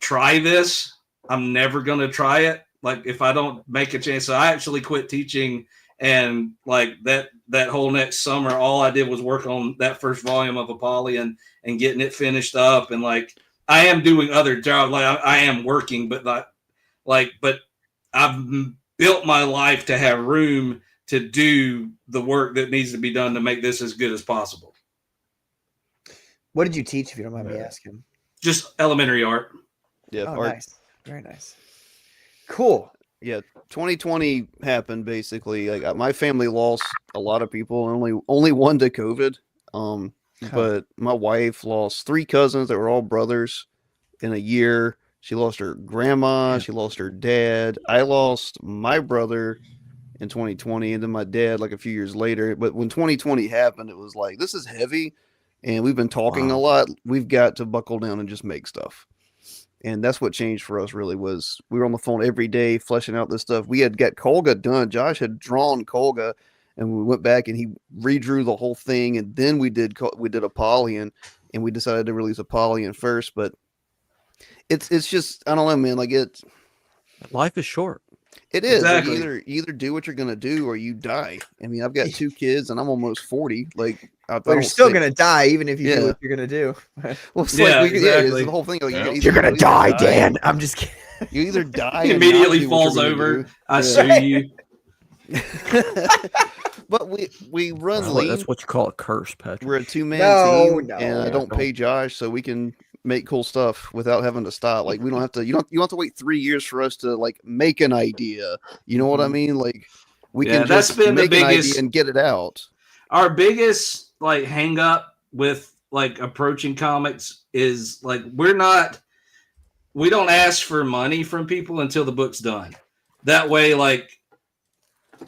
try this, I'm never going to try it. Like if I don't make a chance. So I actually quit teaching, and like that whole next summer, all I did was work on that first volume of Apollyon and getting it finished up. And like, I am doing other jobs. Like I am working, but but I've built my life to have room to do the work that needs to be done to make this as good as possible. What did you teach, if you don't mind me asking? Just elementary art. Yeah, Oh, art. nice. Very nice. Cool. Yeah, 2020 happened basically. Like my family lost a lot of people. Only one to COVID. But my wife lost 3 cousins that were all brothers in a year. She lost her grandma. She lost her dad. I lost my brother in 2020, and then my dad like a few years later. But when 2020 happened, it was like, this is heavy, and we've been talking a lot. We've got to buckle down and just make stuff. And that's what changed for us, really, was we were on the phone every day fleshing out this stuff. We had got Kolga done. Josh had drawn Kolga, and we went back and he redrew the whole thing. And then we did Apollyon, and we decided to release Apollyon first. But it's just, I don't know, man. Like Life is short. It is. Exactly. Like you either do what you're gonna do or you die. I mean, I've got 2 kids and I'm almost 40. Like, But you're still gonna die, even if you do what you're gonna do. Well, it's exactly. it's the whole thing. Like, You're gonna die, Dan. I'm just kidding. You either die He and immediately not do what falls you're gonna over. do. I sue you. But we run lean. That's what you call a curse, Patrick. We're a 2-man No, team, no. and I don't pay Josh, so we can make cool stuff without having to stop. Like we don't have to. You don't have to wait 3 years for us to like make an idea. You know what I mean? Like we can that's just been the make an biggest idea and get it out. Our biggest like hang up with like approaching comics is like we don't ask for money from people until the book's done. That way, like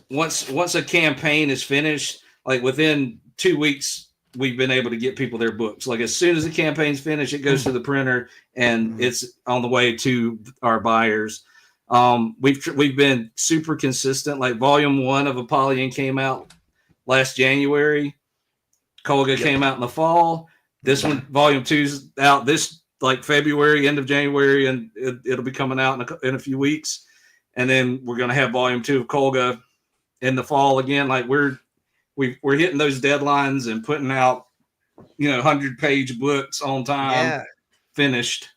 once a campaign is finished, like within 2 weeks, we've been able to get people their books. Like as soon as the campaign's finished, it goes to the printer and it's on the way to our buyers. We've been super consistent. Like volume 1 of Apollyon came out last January. Kolga came out in the fall. This one, volume 2's out this like February, end of January, and it'll be coming out in a few weeks. And then we're going to have volume 2 of Kolga in the fall again. Like we're hitting those deadlines and putting out, 100-page books on time, finished.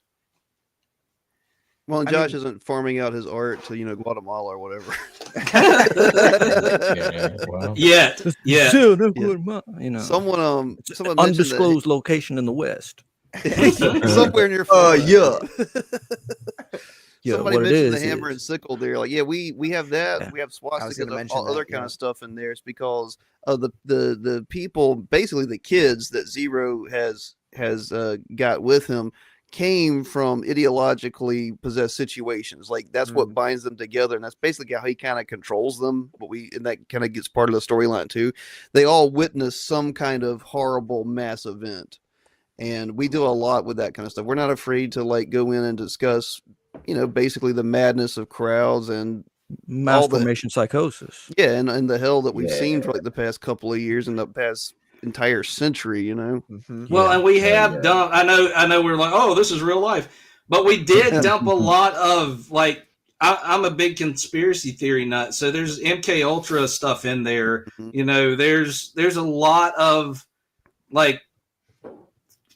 Well, and Josh isn't farming out his art to Guatemala or whatever. Yet. Someone undisclosed location in the West. Somewhere near. Yeah, Somebody what it mentioned is the hammer and sickle. They're like, yeah, we have that. Yeah. We have swastikas, all other kind of stuff in there. It's because of the people, basically the kids that Zero has got with him, came from ideologically possessed situations. Like that's what binds them together, and that's basically how he kind of controls them. And that kind of gets part of the storyline too. They all witness some kind of horrible mass event, and we do a lot with that kind of stuff. We're not afraid to like go in and discuss, basically the madness of crowds and mass formation psychosis. Yeah, and the hell that we've seen for like the past couple of years and the past entire century, Well, and we have done. I know we're like, oh, this is real life, but we did dump a lot of like. I'm a big conspiracy theory nut, so there's MK Ultra stuff in there. There's a lot of like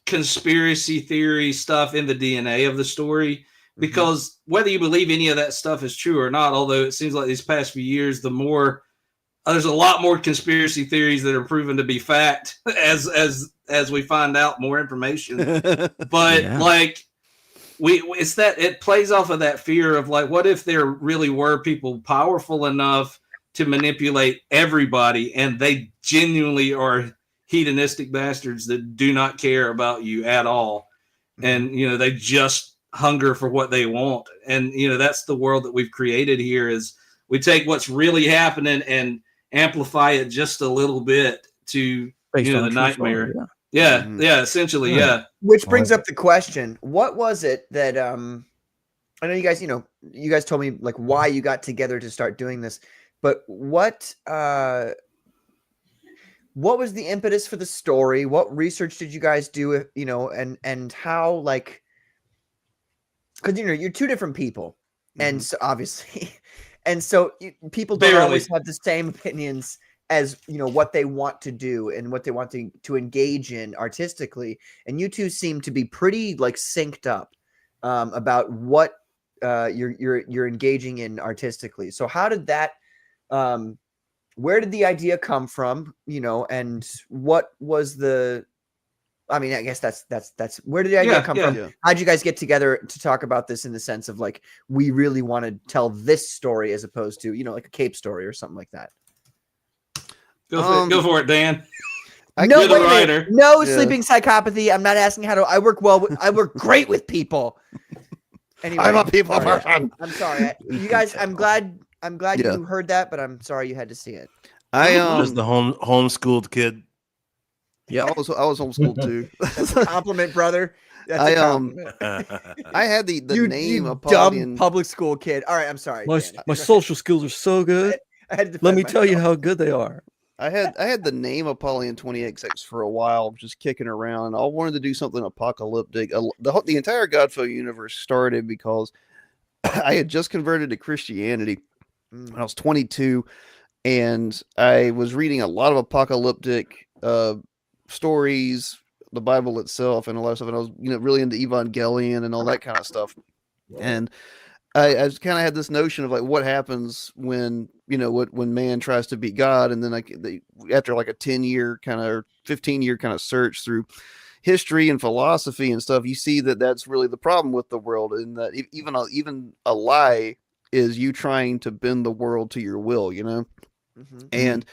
conspiracy theory stuff in the DNA of the story, because whether you believe any of that stuff is true or not, although it seems like these past few years, the more there's a lot more conspiracy theories that are proven to be fact as we find out more information. But like it's that it plays off of that fear of like, what if there really were people powerful enough to manipulate everybody and they genuinely are hedonistic bastards that do not care about you at all. And, you know, they just hunger for what they want. And, you know, that's the world that we've created here is we take what's really happening and amplify it just a little bit to, Based you know, on the true nightmare. story, Yeah, essentially, yeah. Which brings up the question: what was it that I know you guys, you guys told me like why you got together to start doing this, but what was the impetus for the story? What research did you guys do? And how, like, because you're two different people, and so obviously, and so people don't always have the same opinions as what they want to do and what they want to engage in artistically. And you two seem to be pretty like synced up about what you're engaging in artistically. So how did that where did the idea come from, and what was I guess that's where did the idea come from? Yeah. How'd you guys get together to talk about this in the sense of like, we really want to tell this story as opposed to, like a cape story or something like that? Go for it, Dan. You're the writer. No sleeping psychopathy. I'm not asking how to. I work I work great with people. Anyway, I'm a people person. I'm sorry, you guys. I'm glad you heard that, but I'm sorry you had to see it. I was the homeschooled kid. Yeah, I was homeschooled too. That's a compliment, brother. That's a compliment. I had the name you Apollyon. dumb public school kid. All right, I'm sorry. My social skills are so good. I had to Let me defend tell you myself. how good they are. I had the name Apollyon 20XX for a while, just kicking around. I wanted to do something apocalyptic. The entire GODFOE universe started because I had just converted to Christianity when I was 22, and I was reading a lot of apocalyptic stories, the Bible itself, and a lot of stuff. And I was really into Evangelion and all that kind of stuff. And I kind of had this notion of like what happens when when man tries to beat God, and then after like a 10-year kind of or 15-year kind of search through history and philosophy and stuff, you see that that's really the problem with the world, and that even a lie is you trying to bend the world to your will, And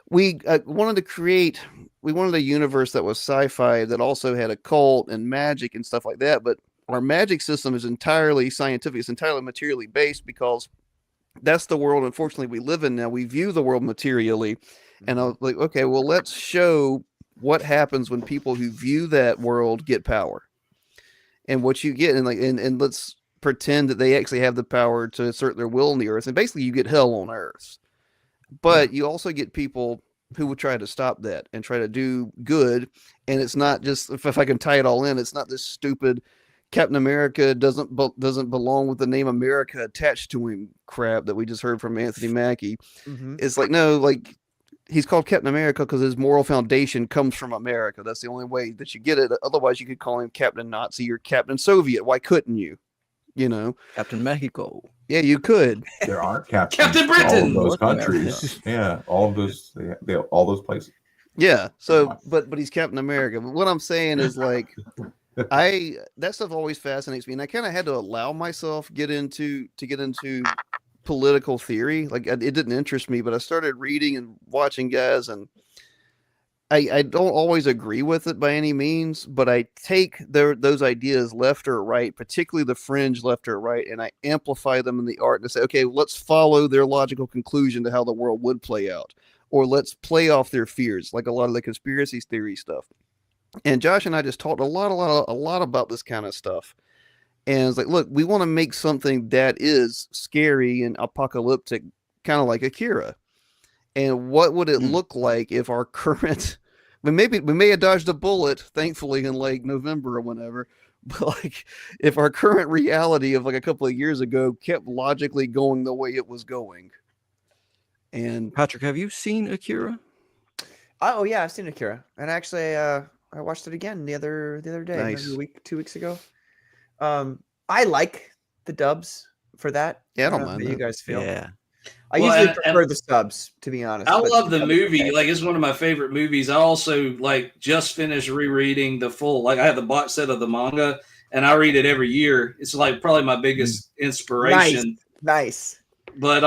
we wanted to create. We wanted a universe that was sci-fi that also had occult and magic and stuff like that, but our magic system is entirely scientific. It's entirely materially based because that's the world, unfortunately, we live in now. We view the world materially. And I was like, okay, well, let's show what happens when people who view that world get power. And what you get, and let's pretend that they actually have the power to assert their will on the earth. And basically, you get hell on earth. But you also get people who would try to stop that and try to do good. And it's not just, if I can tie it all in, it's not this stupid Captain America doesn't belong with the name America attached to him crap that we just heard from Anthony Mackie. It's like, no, like he's called Captain America because his moral foundation comes from America. That's the only way that you get it. Otherwise, you could call him Captain Nazi or Captain Soviet. Why couldn't you? Captain Mexico. Yeah, you could. There are captains. Captain Britain. All of those countries. Yeah, all of those. They all those places. Yeah. So, but he's Captain America. But what I'm saying is like. That stuff always fascinates me, and I kind of had to allow myself get into political theory. Like it didn't interest me, but I started reading and watching guys, and I don't always agree with it by any means, but I take those ideas left or right, particularly the fringe left or right, and I amplify them in the art and say, okay, let's follow their logical conclusion to how the world would play out, or let's play off their fears, like a lot of the conspiracy theory stuff. And Josh and I just talked a lot about this kind of stuff. And it's like, look, we want to make something that is scary and apocalyptic, kind of like Akira. And what would it look like if our current, we may have dodged a bullet, thankfully, in like November or whenever, but like if our current reality of like a couple of years ago kept logically going the way it was going. And Patrick, have you seen Akira? Oh yeah, I've seen Akira, and actually, I watched it again the other day, Nice. maybe 2 weeks ago. I like the dubs for that. Yeah, I don't know mind how you that. guys feel. Yeah. I Well, usually and- prefer the subs, to be honest. I but love the dubs movie. okay. Like, it's one of my favorite movies. I also just finished rereading the full. Like, I have the box set of the manga, and I read it every year. It's like probably my biggest inspiration. Nice. But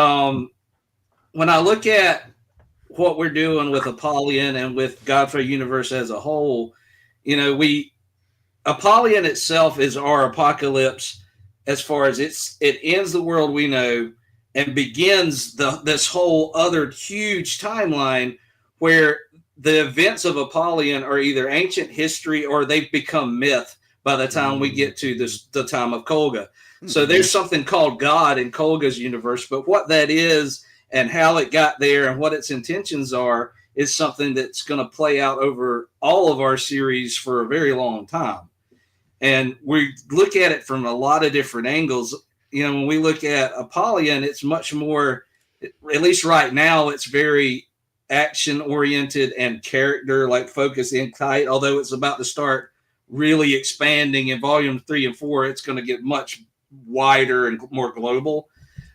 when I look at what we're doing with Apollyon and with GODFOE universe as a whole, Apollyon itself is our apocalypse as far as it ends the world we know and begins this whole other huge timeline where the events of Apollyon are either ancient history or they've become myth by the time we get to the time of Kolga. So there's something called God in Kolga's universe, but what that is and how it got there and what its intentions are is something that's going to play out over all of our series for a very long time. And we look at it from a lot of different angles. When we look at Apollyon, it's much more, at least right now, it's very action oriented and character focused in tight, although it's about to start really expanding in volume 3 and 4. It's going to get much wider and more global.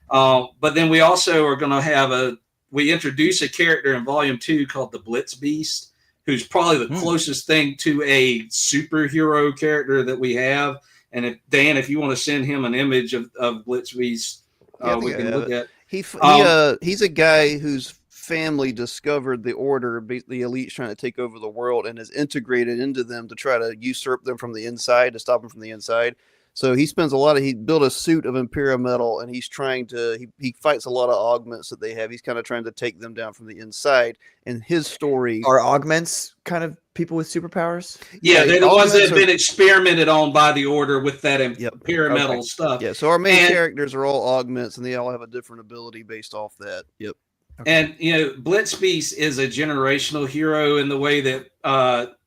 But then we also are going to have we introduce a character in volume 2 called the Blitz Beast, who's probably the closest thing to a superhero character that we have. And if you want to send him an image of Blitz Beast, we can look at. He's a guy whose family discovered the Order, the elites trying to take over the world, and is integrated into them to try to usurp them from the inside, to stop them from the inside. So he spends he built a suit of Imperial metal, and he's trying to, he fights a lot of augments that they have. He's kind of trying to take them down from the inside. And his story. Are augments kind of people with superpowers? Yeah, they're the ones that have been experimented on by the Order with that Imperial metal stuff. Yeah, so our main characters are all augments, and they all have a different ability based off that. Yep. Okay. And, Blitz Beast is a generational hero in the way that,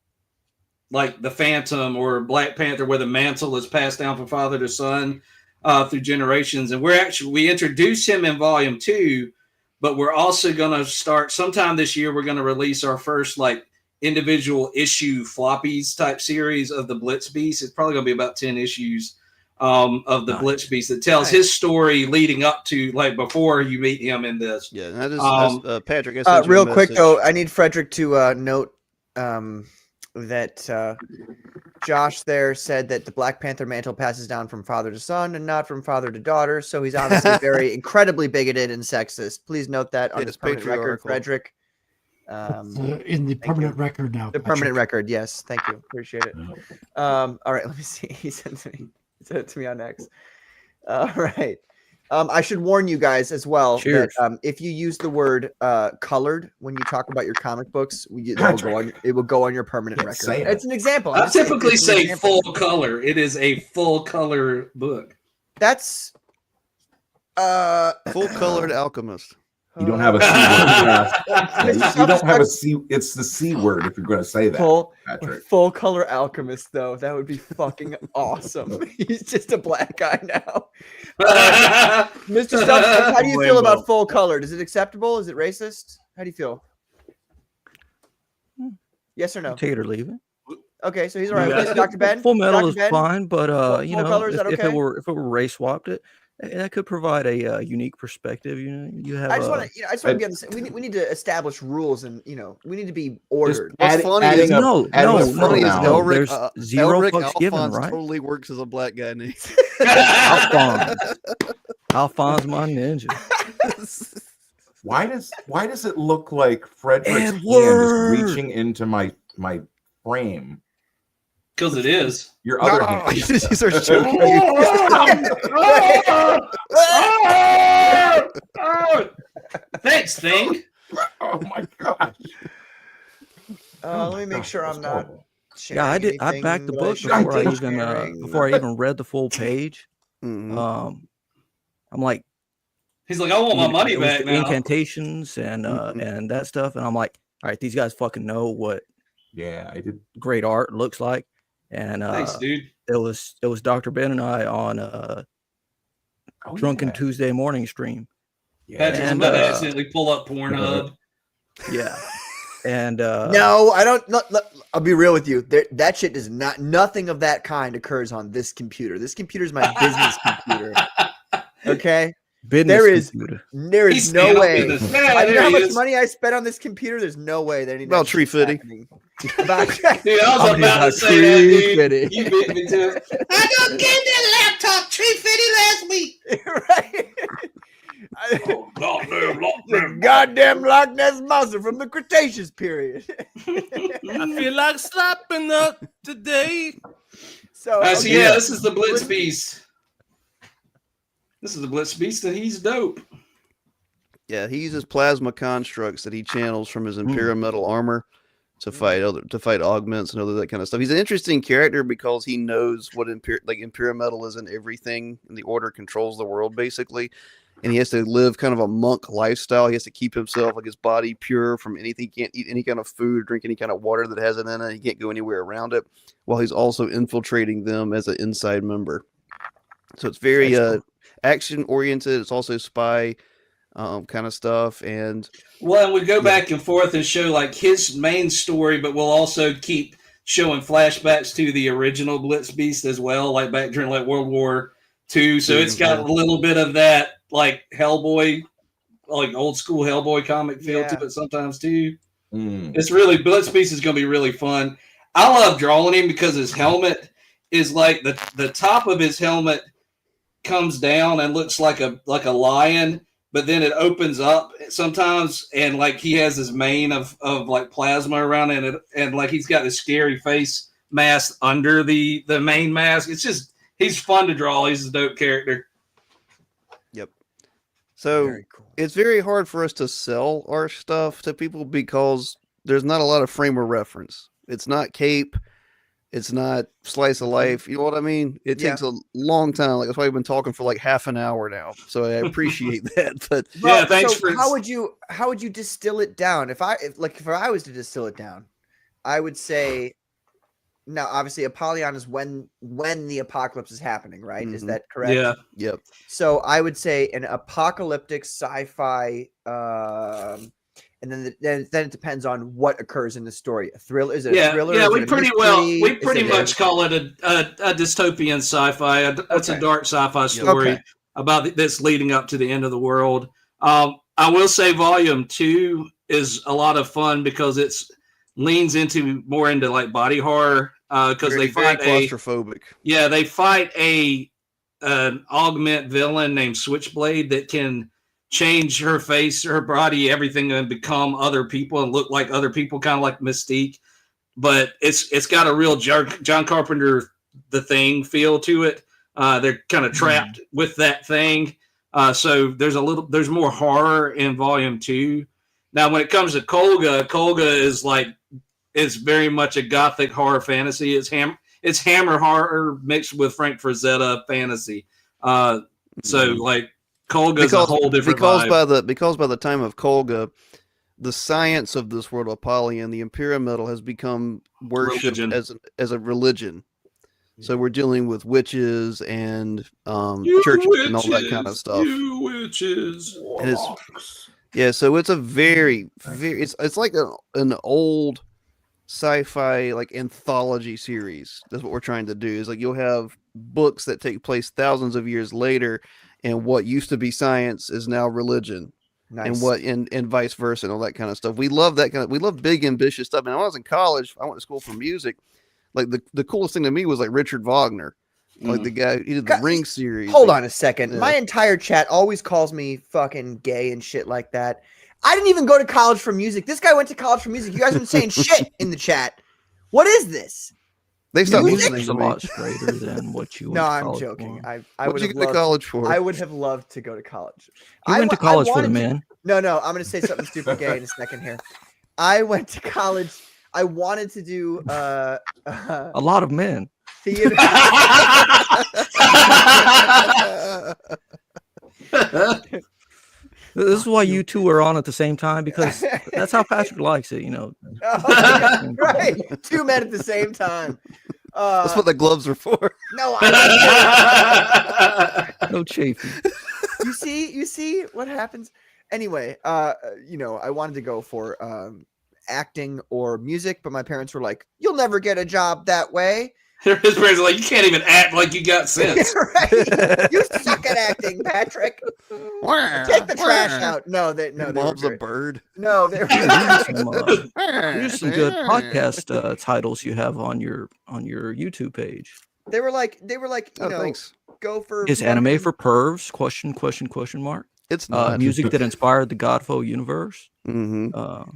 like the Phantom or Black Panther, where the mantle is passed down from father to son through generations. And we introduce him in volume 2, but we're also going to start sometime this year. We're going to release our first individual issue floppies type series of the Blitz Beast. It's probably going to be about 10 issues of the Blitz Beast that tells his story leading up to before you meet him in this. Yeah, that is Patrick. Real quick though, I need Frederick to note that Josh there said that the Black Panther mantle passes down from father to son and not from father to daughter. So he's obviously very incredibly bigoted and sexist. Please note that on his permanent record, Frederick. In the permanent record now. The permanent record, yes. Thank you. Appreciate it. All right, let me see. He sent it to me on X. All right. I should warn you guys as well that if you use the word colored when you talk about your comic books, it will go on your permanent record. It's an example. I typically say full color. It is a full color book. That's full colored alchemist. You don't have a C word. You don't have a C. It's the C word if you're going to say that. Patrick. Full color alchemist, though. That would be fucking awesome. He's just a black guy now. Mr. Stubbs, how do you feel about full color? Is it acceptable? Is it racist? How do you feel? Yes or no? Take it or leave it. Okay, so he's all right with it. Dr. Ben? Full metal Dr. is Ben? fine, but full color, is that if okay? it were race swapped, that could provide a unique perspective. You have. I just want to be on the same. We need to establish rules, and we need to be ordered. What's funny is no. There's zero Elric fucks given, Alphonse right? totally works as a black guy name. Alphonse, my ninja. Why does it look like Frederick's hand is reaching into my frame? Because it is. Your other hand. These are joking. Thanks, Thing. Oh my gosh. Let me make sure I'm not. Yeah, I did. I backed the book before I even read the full page. Mm-hmm. I'm like, he's like, I want my money it was back the now. Incantations and and that stuff, and I'm like, all right, these guys fucking know what. Yeah, I did. Great art looks like, and thanks, dude. It was Dr. Ben and I on Drunken Tuesday morning stream. Yeah, Patrick's about to accidentally pull up Pornhub. Yeah. And No, I don't. I'll be real with you. That shit does not. Nothing of that kind occurs on this computer. This computer is my business computer. Okay. business There is He's no staying up way. in the- Yeah, I know there how he much is. money I spent on this computer. There's no way that About tree fitting. Dude, I was about to say that, dude. You beat me to it. I just gave that laptop tree fitty last week. Right. Goddamn Loch Ness monster from the Cretaceous period. I feel like slapping up today. So yeah, this is the Blitz Beast. This is the Blitz Beast, and he's dope. Yeah, he uses plasma constructs that he channels from his Imperial metal armor to fight augments and other that kind of stuff. He's an interesting character because he knows what Imperial metal is in everything, and the Order controls the world basically. And he has to live kind of a monk lifestyle. He has to keep himself, like his body, pure from anything. He can't eat any kind of food, drink any kind of water that has it in it. He can't go anywhere around it, while he's also infiltrating them as an inside member. So it's very action oriented. It's also spy kind of stuff. And Well, and we go back and forth and show like his main story, but we'll also keep showing flashbacks to the original Blitz Beast as well, like back during like World War II. So it's got a little bit of that like Hellboy, like old school Hellboy comic feel to it sometimes too. It's really Blitz Beast is going to be really fun. I love drawing him because his helmet is like the top of his helmet comes down and looks like a lion, but then it opens up sometimes, and like he has his mane of like plasma around it, and like he's got this scary face mask under the main mask. It's just he's fun to draw. He's a dope character. Yep. So it's very hard for us to sell our stuff to people because there's not a lot of frame of reference. It's not Cape. It's not Slice of Life. You know what I mean? It takes a long time. Like that's why we've been talking for like half an hour now. So I appreciate that. But yeah, thanks for. How would you distill it down? If I was to distill it down, I would say. Now, obviously, Apollyon is when the apocalypse is happening, right? Is that correct? Yeah. Yep. So I would say an apocalyptic sci-fi, and then it depends on what occurs in the story. A thriller? Is it a thriller? Yeah, Is we it a pretty mystery? much call it a dystopian sci-fi. It's a dark sci-fi story about that's leading up to the end of the world. I will say Volume 2 is a lot of fun because it's leans more into like body horror because they fight claustrophobic. They fight an augment villain named Switchblade that can change her face, her body, everything, and become other people and look like other people, kind of like Mystique. But it's got a real John Carpenter The Thing feel to it. They're kind of trapped with that thing. So there's more horror in Volume 2. Now, when it comes to Kolga is very much a gothic horror fantasy. It's Hammer horror mixed with Frank Frazetta fantasy. So like Kolga's a whole different vibe. Because by the time of Kolga, the science of this world of Apollyon, the Imperial metal, has become worshipped as a religion. So we're dealing with witches and churches and all that kind of stuff. You witches. And so it's a very it's like an old sci-fi like anthology series. That's what we're trying to do. Is like you'll have books that take place thousands of years later, and what used to be science is now religion. Nice. And vice versa and all that kind of stuff. We love that we love big ambitious stuff. And when I was in college, I went to school for music. Like the coolest thing to me was like Richard Wagner. Like the guy, he did the Ring series. Hold on a second. Yeah. My entire chat always calls me fucking gay and shit like that. I didn't even go to college for music. This guy went to college for music. You guys have been saying shit in the chat. What is this? They stopped listening a lot straighter than what you went to college. No, I'm joking. For. I would have loved to college for. I would have loved to go to college. You went to college for the man. No, I'm going to say something super gay in a second here. I went to college. I wanted to do a lot of men. Theater. This is why you two are on at the same time, because that's how Patrick likes it, you know. Right, two men at the same time. That's what the gloves are for. No, no chafing. You see what happens. Anyway, I wanted to go for acting or music, but my parents were like, "You'll never get a job that way." His parents are like, you can't even act like you got sense. Right? You suck at acting, Patrick. Take the trash out. No, they Mom's were a bird. No, they Here's some good podcast titles you have on your YouTube page. They were like, you know, Thanks. go for Is anime for pervs? Question mark. It's not music that inspired the GODFOE universe. Mm-hmm.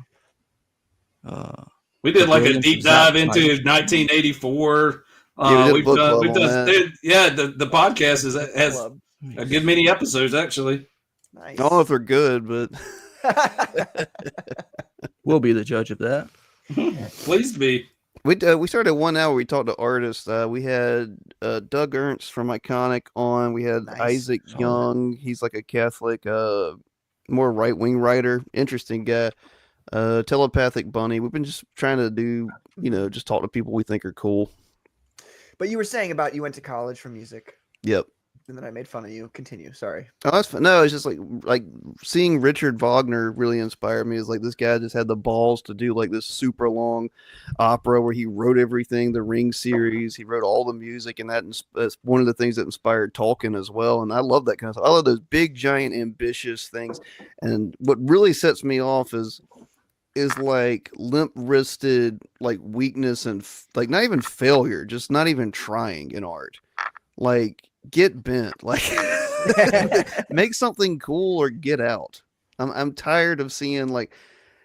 We did like a deep dive into 1984. We've done the podcast has a good many episodes actually. Nice. I don't know if they're good, but we'll be the judge of that. Please be. We started 1 hour. We talked to artists. We had Doug Ernst from Iconic on. We had Isaac Young. He's like a Catholic, more right wing writer. Interesting guy. Telepathic Bunny. We've been just trying to do, just talk to people we think are cool. But you were saying about you went to college for music. Yep. And then I made fun of you. Continue. Sorry. Oh, that's fun. No, it's just like seeing Richard Wagner really inspired me. Is like this guy just had the balls to do like this super long opera where he wrote everything, the Ring series. He wrote all the music, and that's one of the things that inspired Tolkien as well. And I love that kind of stuff. I love those big, giant, ambitious things. And what really sets me off is like limp-wristed, like weakness and like not even failure, just not even trying in art. Like, get bent, like make something cool or get out. I'm tired of seeing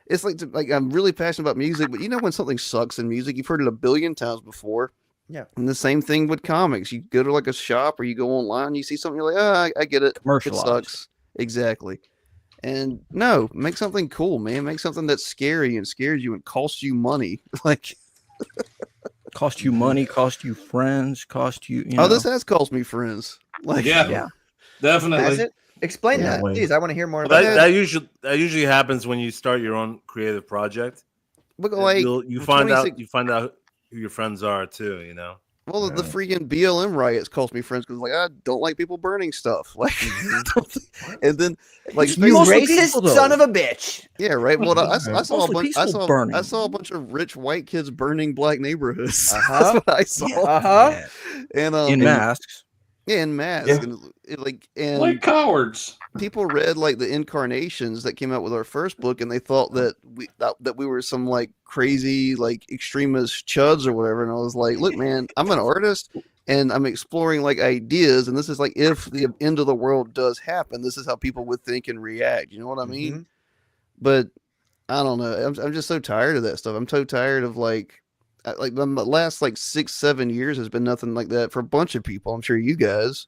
it's like I'm really passionate about music, but when something sucks in music, you've heard it a billion times before. Yeah. And the same thing with comics. You go to like a shop or you go online, you see something, you're like, I get it. It sucks. Exactly. And no, make something cool, man. Make something that's scary and scares you and costs you money. Like cost you money, cost you friends, cost you. This has cost me friends. Like, yeah, definitely. Has it? Explain that, please. I want to hear more Well, about that. That usually happens when you start your own creative project. Look, like you find out who your friends are too. Well, the freaking BLM riots cost me friends because I don't like people burning stuff. Like, and then you racist son of a bitch. Yeah, right. Well, I saw a bunch. I saw a bunch of rich white kids burning black neighborhoods. That's what I saw. And in masks. Yeah, in masks. Yeah. And like cowards. People read the Incarnations that came out with our first book, and they thought that we were some crazy extremist chuds or whatever. And I was like, look, man, I'm an artist and I'm exploring ideas, and this is if the end of the world does happen, this is how people would think and react. You know what I mean? Mm-hmm. But I don't know. I'm just so tired of that stuff. I'm so tired of the last 6-7 years has been nothing like that for a bunch of people. I'm sure you guys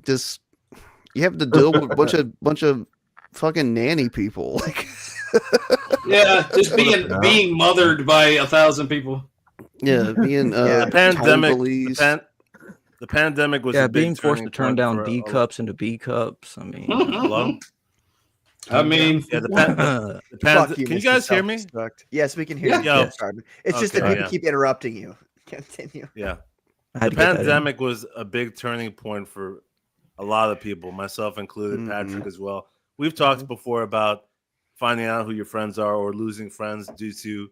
just you have to deal with a bunch of fucking nanny people. Yeah, just being mothered by 1,000 people. Yeah, being the pandemic. The pandemic was being forced to turn down D cups into B cups. I mean, hello. I mean, can you guys hear me? Yes, we can hear you. Yo. It's just that people keep interrupting you. Continue. Yeah. The pandemic was a big turning point for a lot of people, myself included, Patrick as well. We've talked before about finding out who your friends are or losing friends due to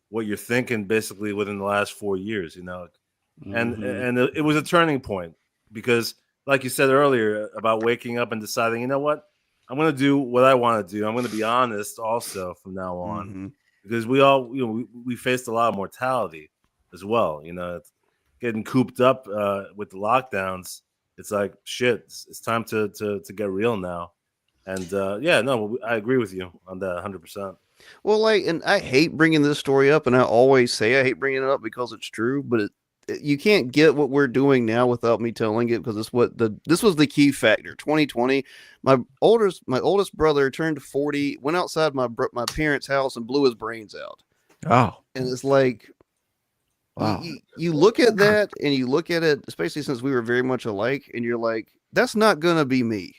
what you're thinking basically within the last 4 years, And it was a turning point because, like you said earlier, about waking up and deciding, you know what? I'm going to do what I want to do. I'm going to be honest also from now on because we all, we faced a lot of mortality as well. It's getting cooped up with the lockdowns. It's like, shit, it's time to get real now. And I agree with you on that 100%. Well, and I hate bringing this story up, and I always say I hate bringing it up because it's true, but you can't get what we're doing now without me telling it because this was the key factor. 2020, my oldest brother turned 40, went outside my parents' house and blew his brains out. Oh, and it's like, wow. You look at that and you look at it, especially since we were very much alike, and you're like, that's not gonna be me.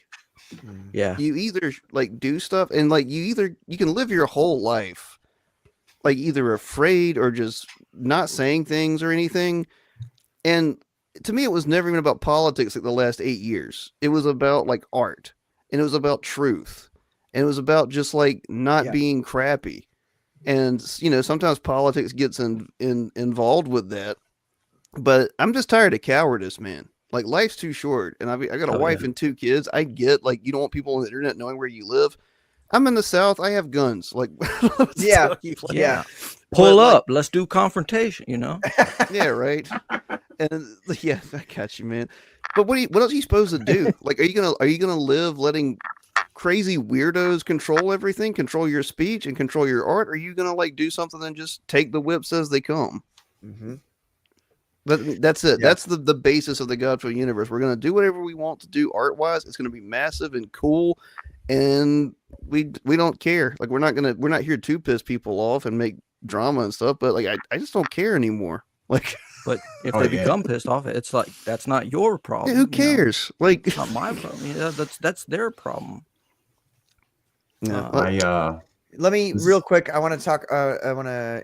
Yeah. You either do stuff and you can live your whole life either afraid or just not saying things or anything. And to me, it was never even about politics the last 8 years. It was about art, and it was about truth. and it was about just like not Yeah. being crappy. And sometimes politics gets involved with that. But I'm just tired of cowardice, man. Like, life's too short, and I got a Oh, wife yeah. and 2 kids. I get, like, you don't want people on the internet knowing where you live. I'm in the South. I have guns. Like, Yeah. Yeah. But, Pull like, up. Let's do confrontation, yeah, right. And yeah, I got you, man. But what else are you supposed to do? Like, are you gonna live letting crazy weirdos control everything, control your speech, and control your art? Or are you gonna like do something and just take the whips as they come? Mm-hmm. That's it. Yeah. That's the basis of the GODFOE universe. We're gonna do whatever we want to do art wise. It's gonna be massive and cool, and we don't care. Like, we're not here to piss people off and make drama and stuff. But like, I just don't care anymore. Like, But if Oh, they yeah. become pissed off, it's like that's not your problem. who cares? Like, It's not my problem. Yeah, that's their problem. yeah, Let me This- real quick. I want to talk. I want to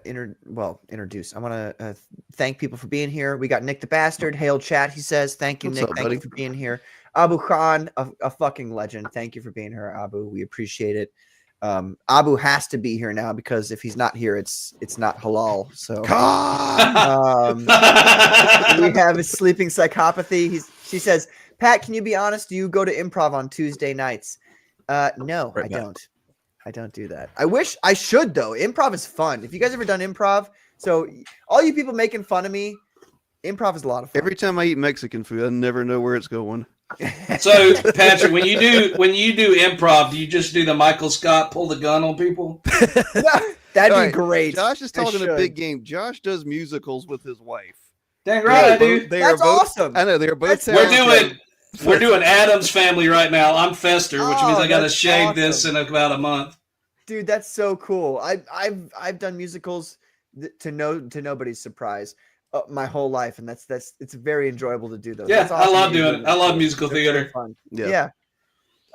introduce. I want to thank people for being here. We got Nick the Bastard. Hail chat. He says, "Thank you, What's Nick. up, Thank you buddy? for being here." Abu Khan, a fucking legend. Thank you for being here, Abu. We appreciate it. Abu has to be here now because if he's not here, it's not halal. So we have a sleeping psychopathy. She says, "Pat, can you be honest? Do you go to improv on Tuesday nights?" No, Right I back. don't. I don't do that. I wish I should though. Improv is fun. If you guys ever done improv, so all you people making fun of me, improv is a lot of fun. every time I eat Mexican food, I never know where it's going. So, Patrick, when you do improv, do you just do the Michael Scott pull the gun on people? That'd All be right, great. Josh is I talking a should. big game. Josh does musicals with his wife. Dang right, I do. They That's are both, awesome. I know they are both. That's- We're doing Adam's Family right now. I'm Fester, which means I got to that's shave this awesome. in about a month. Dude, that's so cool. I've done musicals to nobody's surprise my whole life, and that's it's very enjoyable to do those. Yeah, That's I awesome love that you're doing it. I that. love musical They're very theater. fun. Yeah.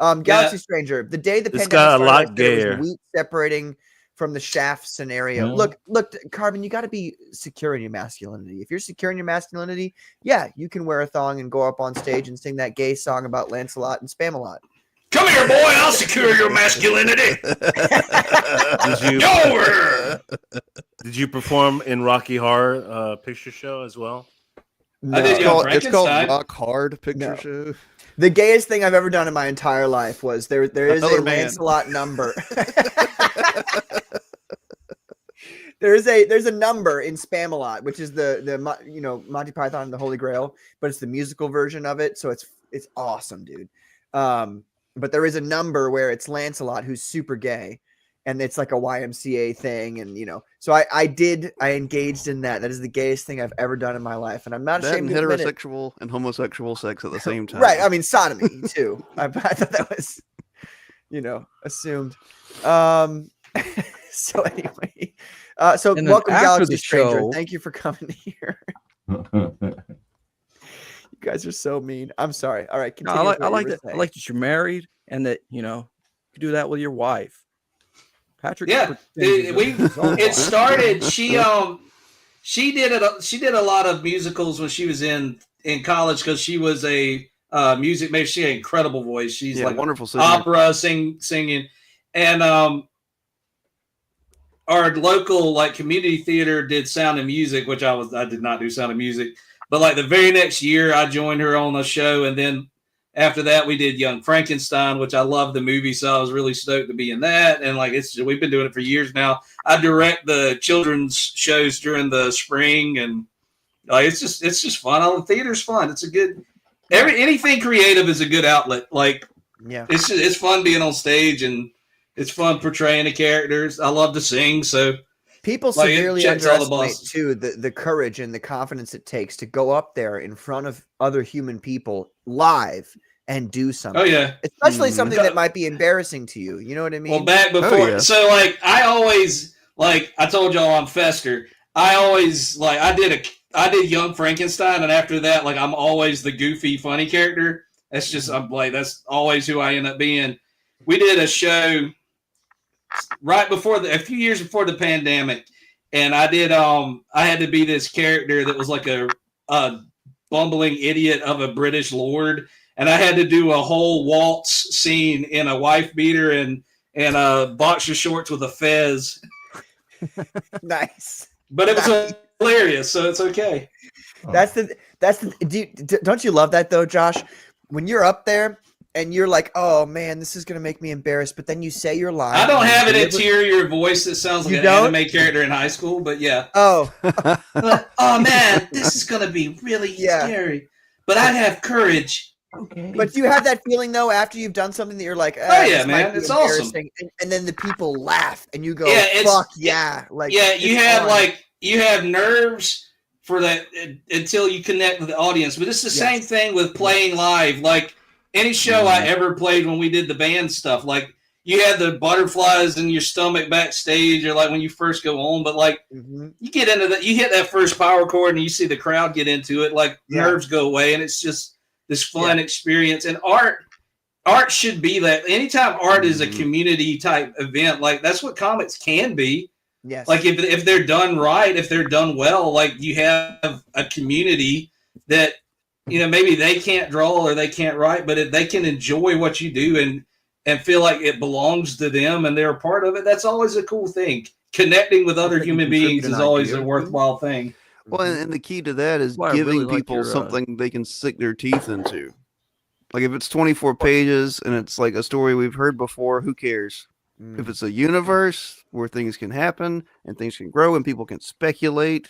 Yeah. Galaxy Stranger. The day the It's pandemic got a started, lot I said it was gayer. wheat separating from the shaft scenario. Yeah. Look, Carbon, you got to be secure in your masculinity. If you're secure in your masculinity, yeah, you can wear a thong and go up on stage and sing that gay song about Lancelot and Spamalot. Come here, boy. I'll secure your masculinity. Did you perform in Rocky Horror Picture Show as well? I did It's Young called Frankenstein. Rock Hard Picture No. Show. The gayest thing I've ever done in my entire life was there is Another a man. Lancelot number. There's a number in Spamalot, which is the Monty Python and the Holy Grail, but it's the musical version of it, so it's awesome, dude. But there is a number where it's Lancelot who's super gay, and it's like a YMCA thing, and so I engaged in that. That is the gayest thing I've ever done in my life, and I'm not That and ashamed to admit it. heterosexual and homosexual sex at the same time. Right. I mean, sodomy too. I thought that was, assumed. So anyway, so And then welcome, after Galaxy the Stranger. show- Thank you for coming here. You guys are so mean. I'm sorry. All right. No, Continue I with what like you were that. I saying. like that you're married and that you do that with your wife. Patrick. Yeah, it started. She did it. She did a lot of musicals when she was in college because she was a music major. She had an incredible voice. She's like wonderful singer. opera singing, and our local community theater did Sound of Music, which I did not do Sound of Music, but the very next year I joined her on a show, and then after that we did Young Frankenstein, which I love the movie, so I was really stoked to be in that. And we've been doing it for years now. I direct the children's shows during the spring, and it's just fun. The theater's fun. It's a good anything creative is a good outlet. Yeah, it's fun being on stage, and it's fun portraying the characters. I love to sing, so people it severely checks all the underestimate boxes. too the courage and the confidence it takes to go up there in front of other human people live and do something. Oh yeah, especially something that might be embarrassing to you. You know what I mean? Well, back before, so I always I told y'all I'm Fester. I always I did Young Frankenstein, and after that, I'm always the goofy, funny character. That's just that's always who I end up being. We did a show right before a few years before the pandemic, and I did I had to be this character that was like a bumbling idiot of a British lord, and I had to do a whole waltz scene in a wife beater and and boxer shorts with a fez. Nice. But it was hilarious, so it's okay. That's the don't you love that though, Josh? When you're up there and you're like, oh man, this is gonna make me embarrassed, but then you say your line. I don't have an interior voice that sounds like an anime character in high school, but yeah. Oh. Oh man, this is gonna be really scary. But I have courage. Okay. But do you have that feeling though after you've done something that you're like, oh yeah, man, it's awesome. And then the people laugh and you go, fuck yeah. Like you have nerves for that until you connect with the audience. But it's the same thing with playing live. Like any show I ever played when we did the band stuff, like you had the butterflies in your stomach backstage, or like when you first go on. But like you get into that, you hit that first power chord and you see the crowd get into it, like nerves go away, and it's just this fun experience. And art should be that. Anytime art is a community type event, like that's what comics can be. Yes. Like if they're done right, if they're done well, like you have a community that, you know, maybe they can't draw or they can't write, but if they can enjoy what you do and feel like it belongs to them and they're a part of it, that's always a cool thing. Connecting with other human beings is always a worthwhile thing. Well, and the key to that is Well, I giving really like people your, something they can sink their teeth into. Like if it's 24 pages and it's like a story we've heard before, who cares? If it's a universe where things can happen and things can grow and people can speculate,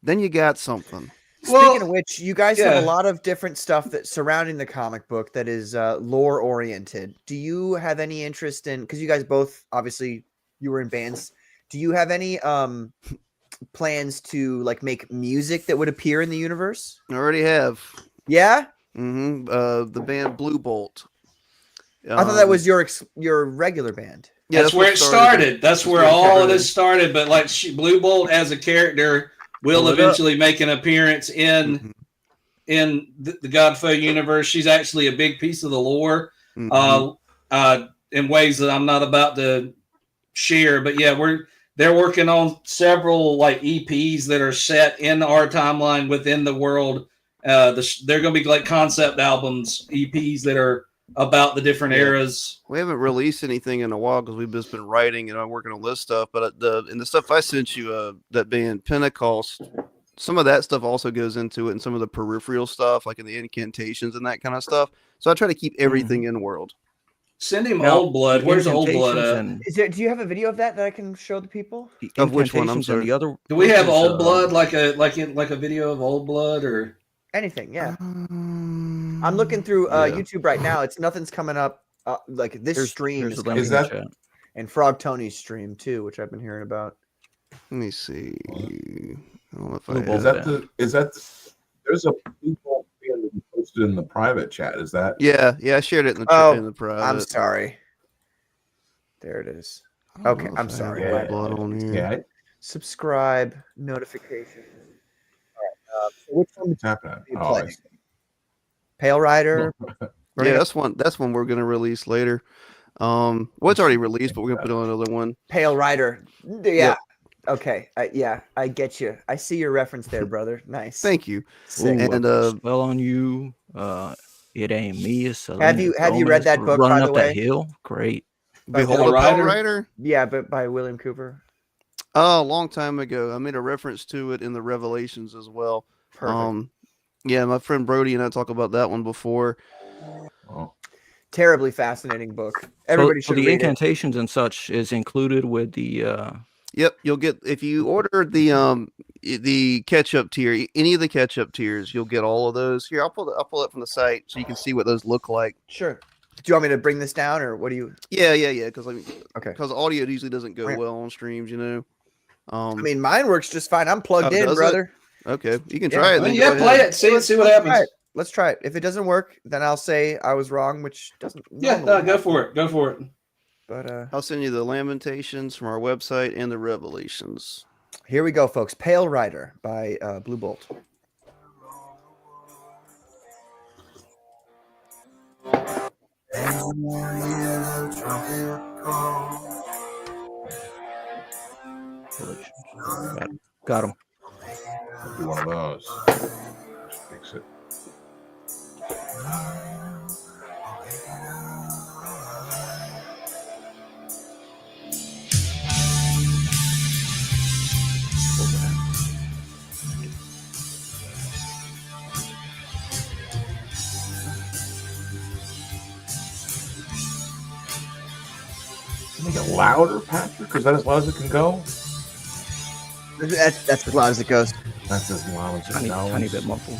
then you got something. Speaking of which, you guys have a lot of different stuff that surrounding the comic book that is lore oriented. Do you have any interest in, because you guys both obviously you were in bands, do you have any plans to like make music that would appear in the universe? I already have. Yeah? The band Blue Bolt. I thought that was your regular band. Yeah, that's where it started. That's where all of this started. But like Blue Bolt as a character will eventually make an appearance in the GODFOE universe. She's actually a big piece of the lore in ways that I'm not about to share. But yeah, they're working on several like EPs that are set in our timeline within the world. They're going to be like concept albums, EPs that are about the different eras. We haven't released anything in a while because we've just been writing and I'm working on this stuff. But the stuff I sent you, that band Pentecost, some of that stuff also goes into it, and some of the peripheral stuff, like in the incantations and that kind of stuff. So I try to keep everything in world. Send him Old Blood. Where's Old Blood at? Do you have a video of that I can show the people? Of which one? I'm sorry. Do we have Old Blood, like a video of Old Blood or anything? Yeah. I'm looking through YouTube right now. Nothing's coming up. Like this stream is coming. Is that and Frog Tony's stream too, which I've been hearing about. Let me see. I don't know if is that there's a people being posted in the private chat? Is that? Yeah, I shared it in the private. I'm sorry. There it is. Okay, I'm sorry. Yeah. Subscribe, notification. All right. So which one? What's happening? Pale Rider. Yeah, that's one we're gonna release later. Well, it's already released, but we're gonna put on another one. Pale Rider. Yeah. Okay. I get you. I see your reference there, brother. Nice. Thank you. Ooh, and spell on you. It ain't me. It's have you read that book? Running by the up way? that hill. Great. Behold a Pale Rider. Yeah, but by William Cooper. Oh, a long time ago. I made a reference to it in the Revelations as well. Perfect. Yeah, my friend Brody and I talked about that one before. Terribly fascinating book. Everybody should the read incantations and such is included with the. Yep, you'll get if you order the catch-up tier, any of the catch-up tiers, you'll get all of those. Here, I'll pull it from the site so you can see what those look like. Sure. Do you want me to bring this down, or what do you? Yeah. Because audio usually doesn't go well on streams, you know. I mean, mine works just fine. I'm plugged in, brother. Okay, you can try it. Then play it. See what happens. Let's try it. If it doesn't work, then I'll say I was wrong, which doesn't. Yeah, no, go for it. Go for it. But I'll send you the Lamentations from our website and the Revelations. Here we go, folks. Pale Rider by Blue Bolt. Got him. I'll do one of those. Just fix it. Make it louder, Patrick? Is that as loud as it can go? That's as loud as it goes. That's as loud as it Tiny, goes. tiny bit muffled.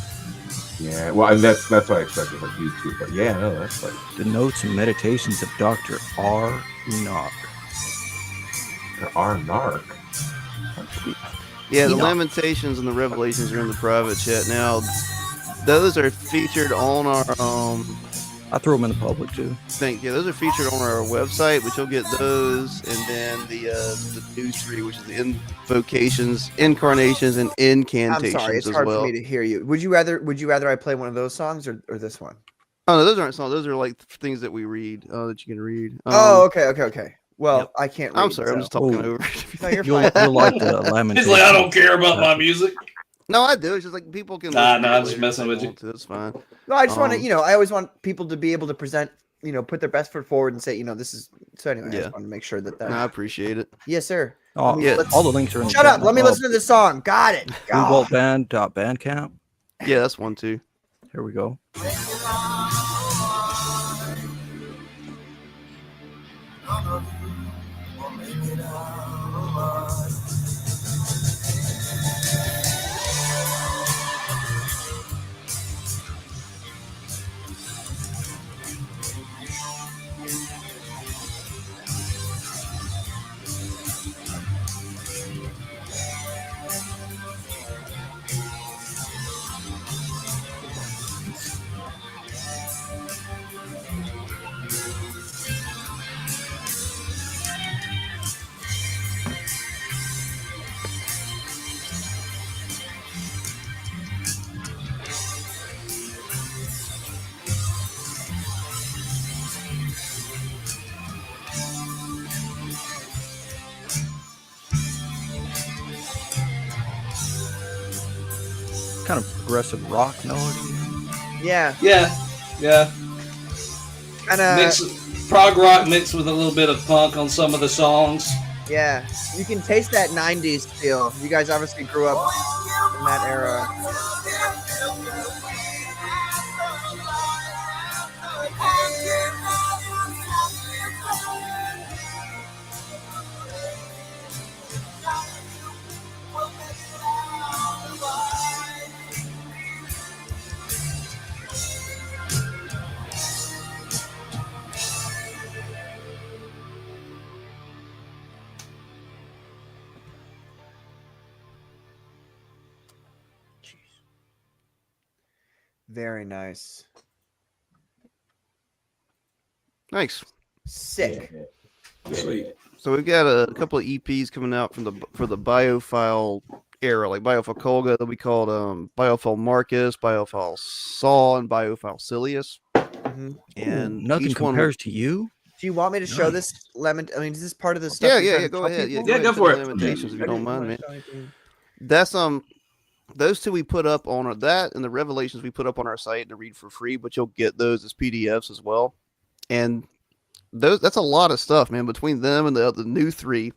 Yeah, well, and that's what I expected from YouTube. But yeah, no, that's like The Notes and Meditations of Dr. R. Enoch. our narc. Yeah, the Enoch. Lamentations and the Revelations are in the private chat now. Those are featured on our I throw them in the public too. those are featured on our website, but you'll get those, and then the new three, which is the invocations, incarnations, and I'm incantations sorry, it's as hard well. for me to hear you. Would you rather I play one of those songs or this one? Oh, no, those aren't songs. Those are like things that we read, that you can read. Okay. Well, I can't read. I'm sorry, I'm just talking over. No, you're You'll, fine. you'll like the Lamentations. He's like, I don't care about my music. No, I do. It's just like people can. Nah, listen to I'm it just later messing if they with you. want to. It's fine. No, I just want to, I always want people to be able to present, put their best foot forward and say, this is. So anyway, I Yeah. just want to make sure that. No, I appreciate it. Yes, sir. Oh, Yeah. all the links are in the Shut chat up. Let me now. listen to this song. Got it. God. BlueVaultBand.bandcamp. Yeah, that's one too. Here we go. Kind of progressive rock melody. Yeah. Yeah. And Prog rock mixed with a little bit of punk on some of the songs. yeah, you can taste that '90s feel. You guys obviously grew up in that era. Very nice. Nice. Sick. Sweet. So we've got a couple of EPs coming out for the biophile era, like biophile Colga. They'll be called biophile Marcus, biophile Saul, and biophile Silius. And nothing each one compares to you. Do you want me to show this lemon? I mean, is this part of the stuff? Yeah, you're yeah, trying to go tell ahead. Yeah, people? go ahead for and it. the Lamentations if you don't mind, man. Show anything. That's those two we put up on that, and the Revelations we put up on our site to read for free, but you'll get those as PDFs as well. And that's a lot of stuff, man. Between them and the new three,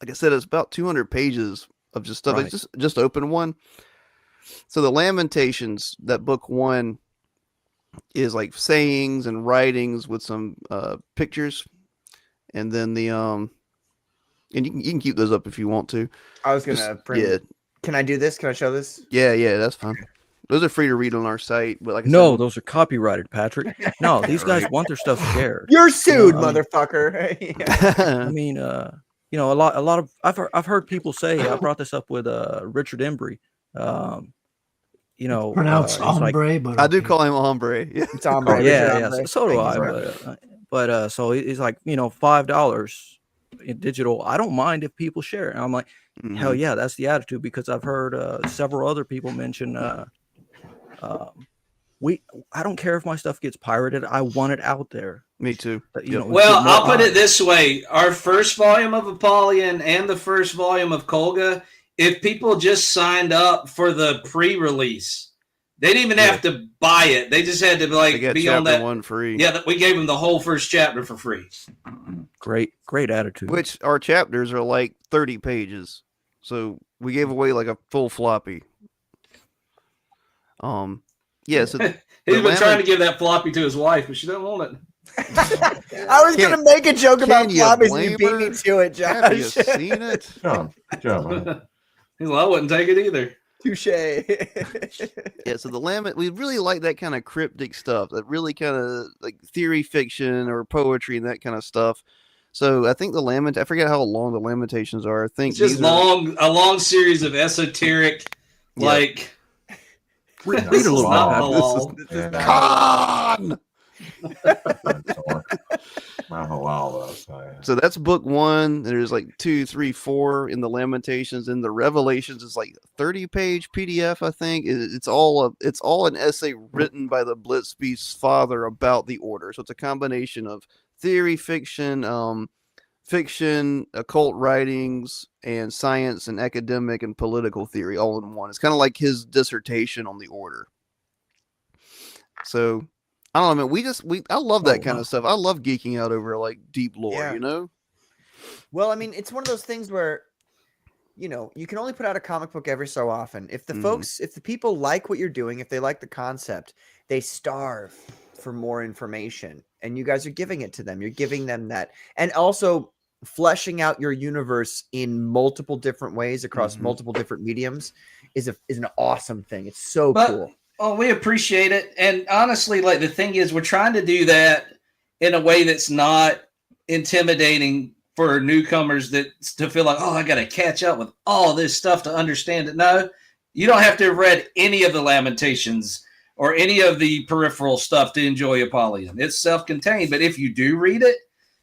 like I said, it's about 200 pages of just stuff. Right. Like just open one. So the Lamentations, that book one, is like sayings and writings with some pictures, and then the and you can keep those up if you want to. I was gonna bring. Yeah. Can I do this? Can I show this? Yeah, that's fine. Those are free to read on our site, but like I No, said, those are copyrighted, Patrick. No, these guys want their stuff shared. You're sued, I mean- motherfucker. Yeah. I mean, a lot of I've heard people say. I brought this up with Richard Embry. Pronounced he's like, hombre, but I do okay. call him hombre. Yeah. It's hombre. yeah, Richard yeah. Hombre. So do Thank I. you, sir. But so he's like, $5 in digital. I don't mind if people share it. And I'm like, hell yeah, that's the attitude, because I've heard several other people mention. I don't care if my stuff gets pirated. I want it out there. Me too. Well, I'll put it this way: our first volume of Apollyon and the first volume of Colga, if people just signed up for the pre-release, they didn't even have to buy it. They just had to be on that one free. Yeah, we gave them the whole first chapter for free. Great attitude. Which our chapters are like 30 pages, so we gave away like a full floppy. Yeah, so He's been trying to give that floppy to his wife, but she doesn't want it. I was gonna make a joke about Can you floppies and you beat blame me her? to it, Have you Josh. seen it? John, He's like, I wouldn't take it either. Touche. Yeah, so we really like that kind of cryptic stuff, that really kind of like theory fiction or poetry and that kind of stuff. So I think I forget how long the Lamentations are. I think It's just these are- a long series of esoteric, Yeah. like Read a little not bit. halal. Con! So that's book one. There's like 2, 3, 4 in the Lamentations, and the Revelations is like 30-page PDF. I think it's all an essay written by the Blitzbeast's father about the order. So it's a combination of theory, fiction, occult writings, and science and academic and political theory all in one. It's kind of like his dissertation on the order. So I don't know, man. I love that kind of stuff. I love geeking out over like deep lore, you know? Well, I mean, it's one of those things where, you can only put out a comic book every so often. If the people like what you're doing, if they like the concept, they starve for more information, and you guys are giving it to them. You're giving them that, and also fleshing out your universe in multiple different ways across multiple different mediums is an awesome thing. It's so cool. Oh, we appreciate it. And honestly, like the thing is, we're trying to do that in a way that's not intimidating for newcomers to feel like, oh, I got to catch up with all this stuff to understand it. No, you don't have to have read any of the Lamentations or any of the peripheral stuff to enjoy Apollyon. It's self-contained, but if you do read it,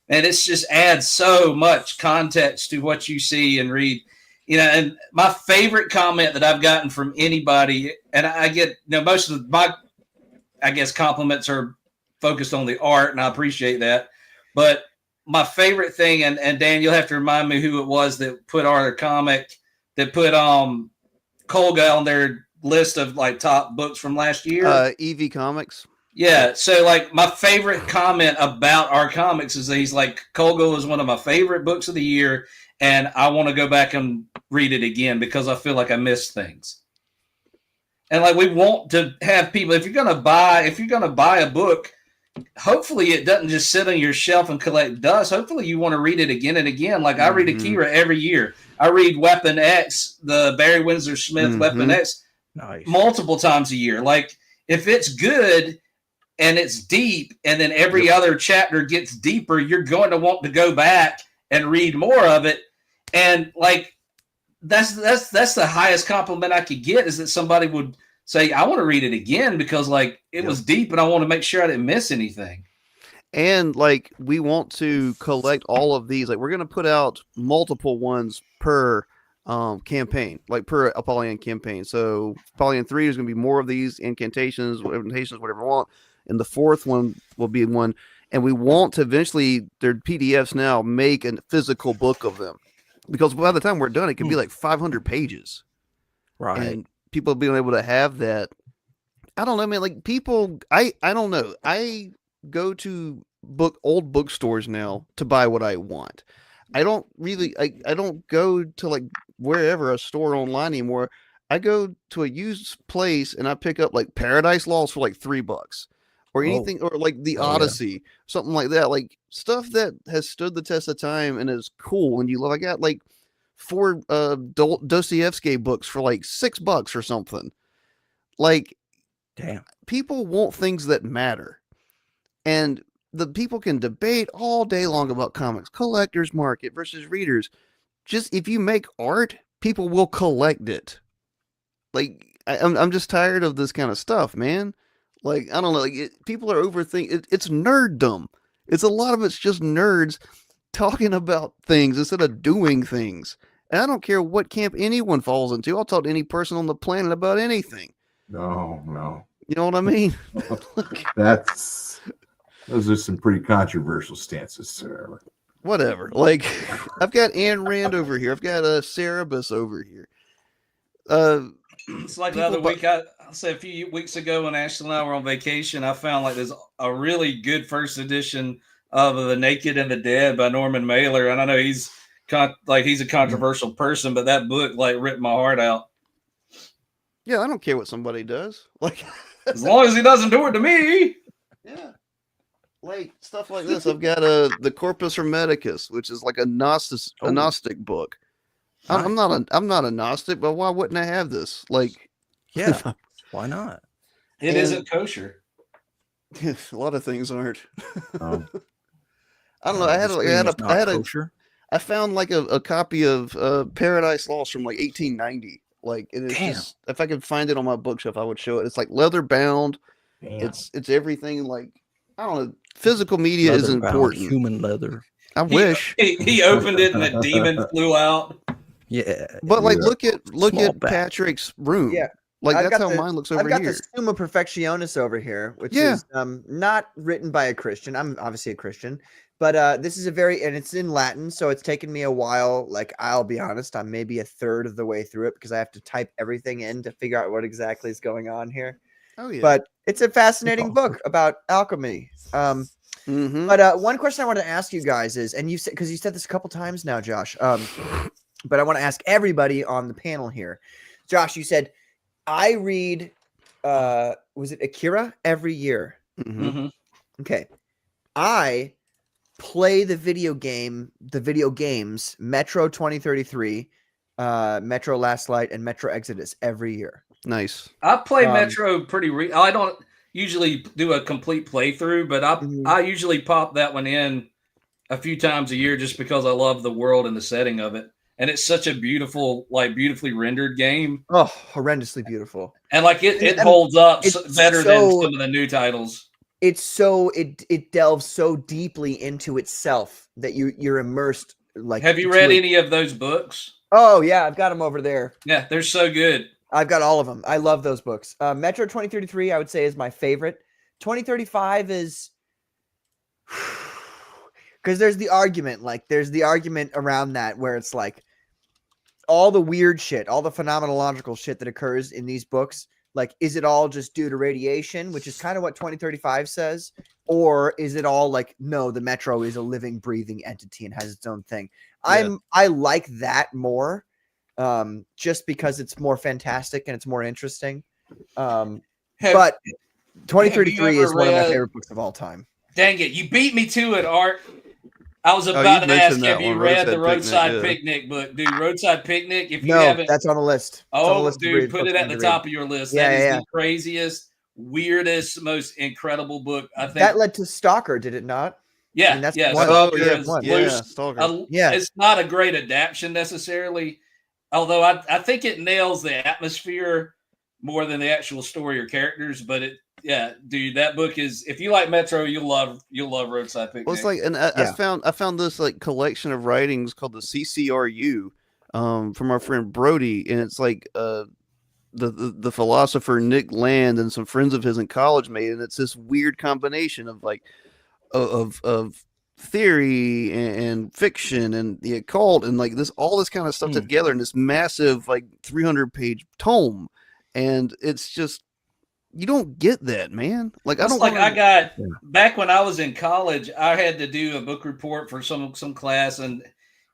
and it's just adds so much context to what you see and read. And my favorite comment that I've gotten from anybody, and I get, most of my, I guess, compliments are focused on the art, and I appreciate that. But my favorite thing, and Dan, you'll have to remind me who it was that put our comic, that put Colga on their list of like top books from last year. EV Comics. Yeah, so like my favorite comment about our comics is that he's like, Colga was one of my favorite books of the year, and I want to go back and read it again because I feel like I missed things. And like we want to have people, if you're gonna buy a book, hopefully it doesn't just sit on your shelf and collect dust. Hopefully you want to read it again and again. Like I read Akira every year. I read Weapon X, the Barry Windsor Smith Weapon X, multiple times a year. Like if it's good and it's deep, and then every other chapter gets deeper, you're going to want to go back and read more of it. And like that's the highest compliment I could get, is that somebody would say, I want to read it again because like it was deep and I want to make sure I didn't miss anything. And like we want to collect all of these. Like we're going to put out multiple ones per campaign, like per Apollyon campaign. So Apollyon 3 is going to be more of these incantations, whatever you want. And the fourth one will be one. And we want to eventually, their PDFs now, make a physical book of them. Because by the time we're done, it can be like 500 pages. Right. And people being able to have that. I don't know, man. Like people, I don't know. I go to old bookstores now to buy what I want. I don't really, I don't go to like wherever, a store online anymore. I go to a used place and I pick up like Paradise Lost for like $3. Or anything, or like the Odyssey, something like that, like stuff that has stood the test of time and is cool. And you love. I got like 4 Dostoevsky books for like $6 or something. Like, damn, people want things that matter, and the people can debate all day long about comics, collectors market versus readers. Just if you make art, people will collect it. Like I'm just tired of this kind of stuff, man. Like, I don't know, like people are overthinking. It's nerddom. It's a lot of it's just nerds talking about things instead of doing things. And I don't care what camp anyone falls into. I'll talk to any person on the planet about anything. No. You know what I mean? Those are some pretty controversial stances, sir. Whatever. Like, I've got Ayn Rand over here. I've got Cerebus over here. It's like the other week, I'll say a few weeks ago when Ashley and I were on vacation, I found like there's a really good first edition of The Naked and the Dead by Norman Mailer. And I know he's a controversial person, but that book like ripped my heart out. Yeah, I don't care what somebody does. Like, as long as he doesn't do it to me. Yeah. like stuff like this. I've got the Corpus Hermeticus, which is like a Gnostic book. I'm not a Gnostic, but why wouldn't I have this? Like, yeah, why not? It isn't kosher. A lot of things aren't. Oh. I don't know. I found like a copy of Paradise Lost from like 1890. Like, and it's just, if I could find it on my bookshelf, I would show it. It's like leather bound. It's everything. Like, I don't know. Physical media is important. Human leather. I wish he opened it and the demon flew out. Yeah, but like, look at Small back. Patrick's room. Yeah. Like, I've that's got how mine looks over I've got here. the Summa Perfectionis over here, which Yeah. is not written by a Christian. I'm obviously a Christian, but this is and it's in Latin, so it's taken me a while. Like, I'll be honest, I'm maybe a third of the way through it because I have to type everything in to figure out what exactly is going on here. Oh yeah. But it's a fascinating book about alchemy. But one question I want to ask you guys is, and you said, because you said this a couple times now, Josh, but I want to ask everybody on the panel here. Josh, you said, I read, was it Akira every year? Okay. I play the video games, Metro 2033, Metro Last Light, and Metro Exodus every year. Nice. I play Metro pretty. I don't usually do a complete playthrough, but I usually pop that one in a few times a year just because I love the world and the setting of it. And it's such a beautiful, like, beautifully rendered game. Oh, horrendously beautiful. And like it holds up better than some of the new titles. It's it delves so deeply into itself that you're immersed. Like, have you read any of those books? Oh yeah, I've got them over there. Yeah, they're so good. I've got all of them. I love those books. Metro 2033, I would say, is my favorite. 2035 is because there's the argument around that where it's like all the weird shit, all the phenomenological shit that occurs in these books. Like, is it all just due to radiation, which is kind of what 2035 says? Or is it all like, no, the Metro is a living, breathing entity and has its own thing? Yeah. I like that more, just because it's more fantastic and it's more interesting. But 2033 is one of my favorite books of all time. Dang it, you beat me to it, Art. I was about to ask, have you read the Roadside Picnic book? Dude, Roadside Picnic, if you haven't. That's on the list. Dude, put it at the top of your list. Yeah, that is the craziest, weirdest, most incredible book, I think. That led to Stalker, did it not? Yeah, I mean, that's Stalker it's not a great adaptation necessarily, although I think it nails the atmosphere more than the actual story or characters, but dude, that book is, if you like Metro, you'll love Roadside Picnic. Well, it's like, and I found this like collection of writings called the CCRU, from our friend Brody, and it's like the philosopher Nick Land and some friends of his in college made, and it's this weird combination of like of theory and fiction and the occult and like all this kind of stuff together in this massive like 300-page tome, and it's just, you don't get that, man. Like, I got back when I was in college, I had to do a book report for some class, and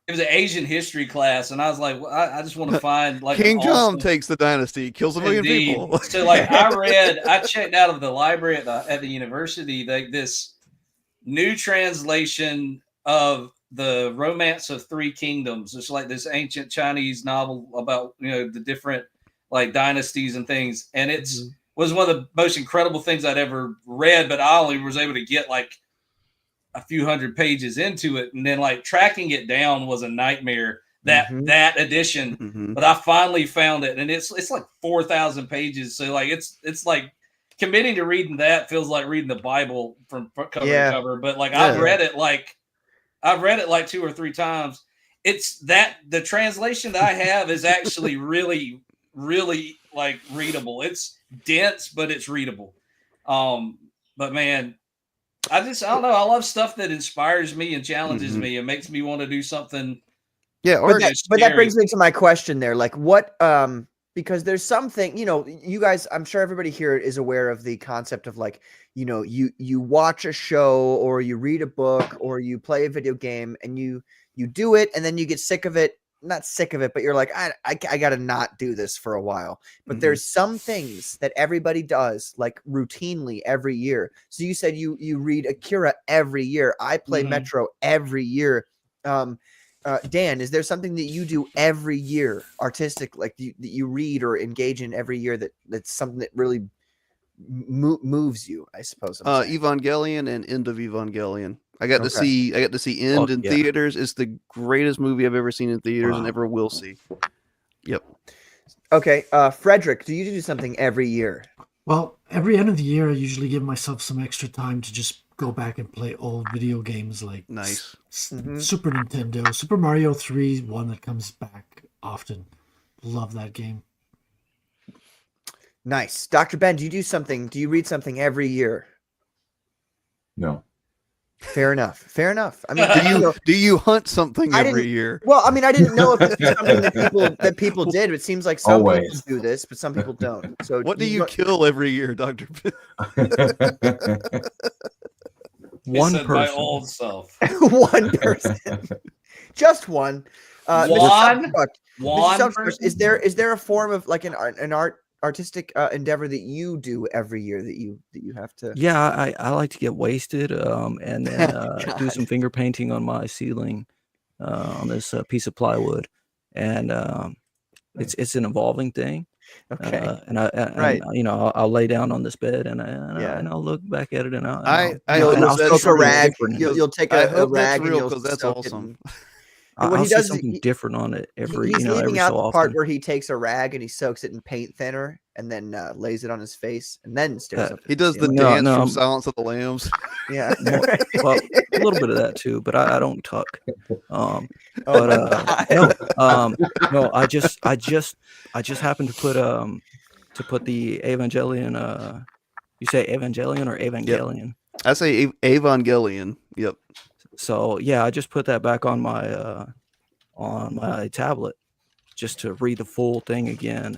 it was an Asian history class, and I was like, well, I just want to find like King Tom takes the dynasty, kills a million people. So like I checked out of the library at the university this new translation of the Romance of Three Kingdoms. It's like this ancient Chinese novel about, the different like dynasties and things, and it's was one of the most incredible things I'd ever read, but I only was able to get like a few hundred pages into it. And then like tracking it down was a nightmare, that edition, but I finally found it, and it's like 4,000 pages. So like, it's like committing to reading that feels like reading the Bible from cover to cover. But like, I've read it like 2 or 3 times. It's that the translation that I have is actually really, really like readable. It's dense, but it's readable. But man, I don't know. I love stuff that inspires me and challenges me and makes me want to do something. Yeah, but that brings me to my question there. Like, what? Because there's something, you guys, I'm sure everybody here is aware of the concept of like, you watch a show or you read a book or you play a video game and you do it and then you get sick of it not sick of it, but you're like, I gotta not do this for a while. But there's some things that everybody does like routinely every year. So you said you read Akira every year. I play Metro every year. Dan, is there something that you do every year, artistic, like that you read or engage in every year that's something that really moves you? I suppose. Evangelion and End of Evangelion. I got to see End in theaters. It's the greatest movie I've ever seen in theaters and ever will see. Yep. Okay, Frederick, do you do something every year? Well, every end of the year, I usually give myself some extra time to just go back and play old video games like Super Nintendo, Super Mario 3, one that comes back often. Love that game. Nice. Dr. Ben, do you read something every year? No. Fair enough. Fair enough. I mean, do you hunt something every year? Well, I mean, I didn't know if this was something that people did. It seems like some people do this, but some people don't. So, what do you kill every year, Dr. One My person. old self. One person. Just one. One person. Is there a form of like an artistic endeavor that you do every year that you have to? Yeah, I like to get wasted and then do some finger painting on my ceiling on this piece of plywood, and it's an evolving thing. Okay. And I'll lay down on this bed and I'll look back at it and I'll soak a rag. You'll take a rag and you'll because that's awesome. I'll see something different on it He's every leaving so out the often. part where he takes a rag and he soaks it in paint thinner and then lays it on his face and then stares up. He does the dance from Silence of the Lambs. Yeah. Well, a little bit of that too, but I don't tuck. No, I just happened to put the Evangelion. You say Evangelion or Evangelion? Yep. I say Evangelion. Yep. So yeah, I just put that back on my tablet just to read the full thing again.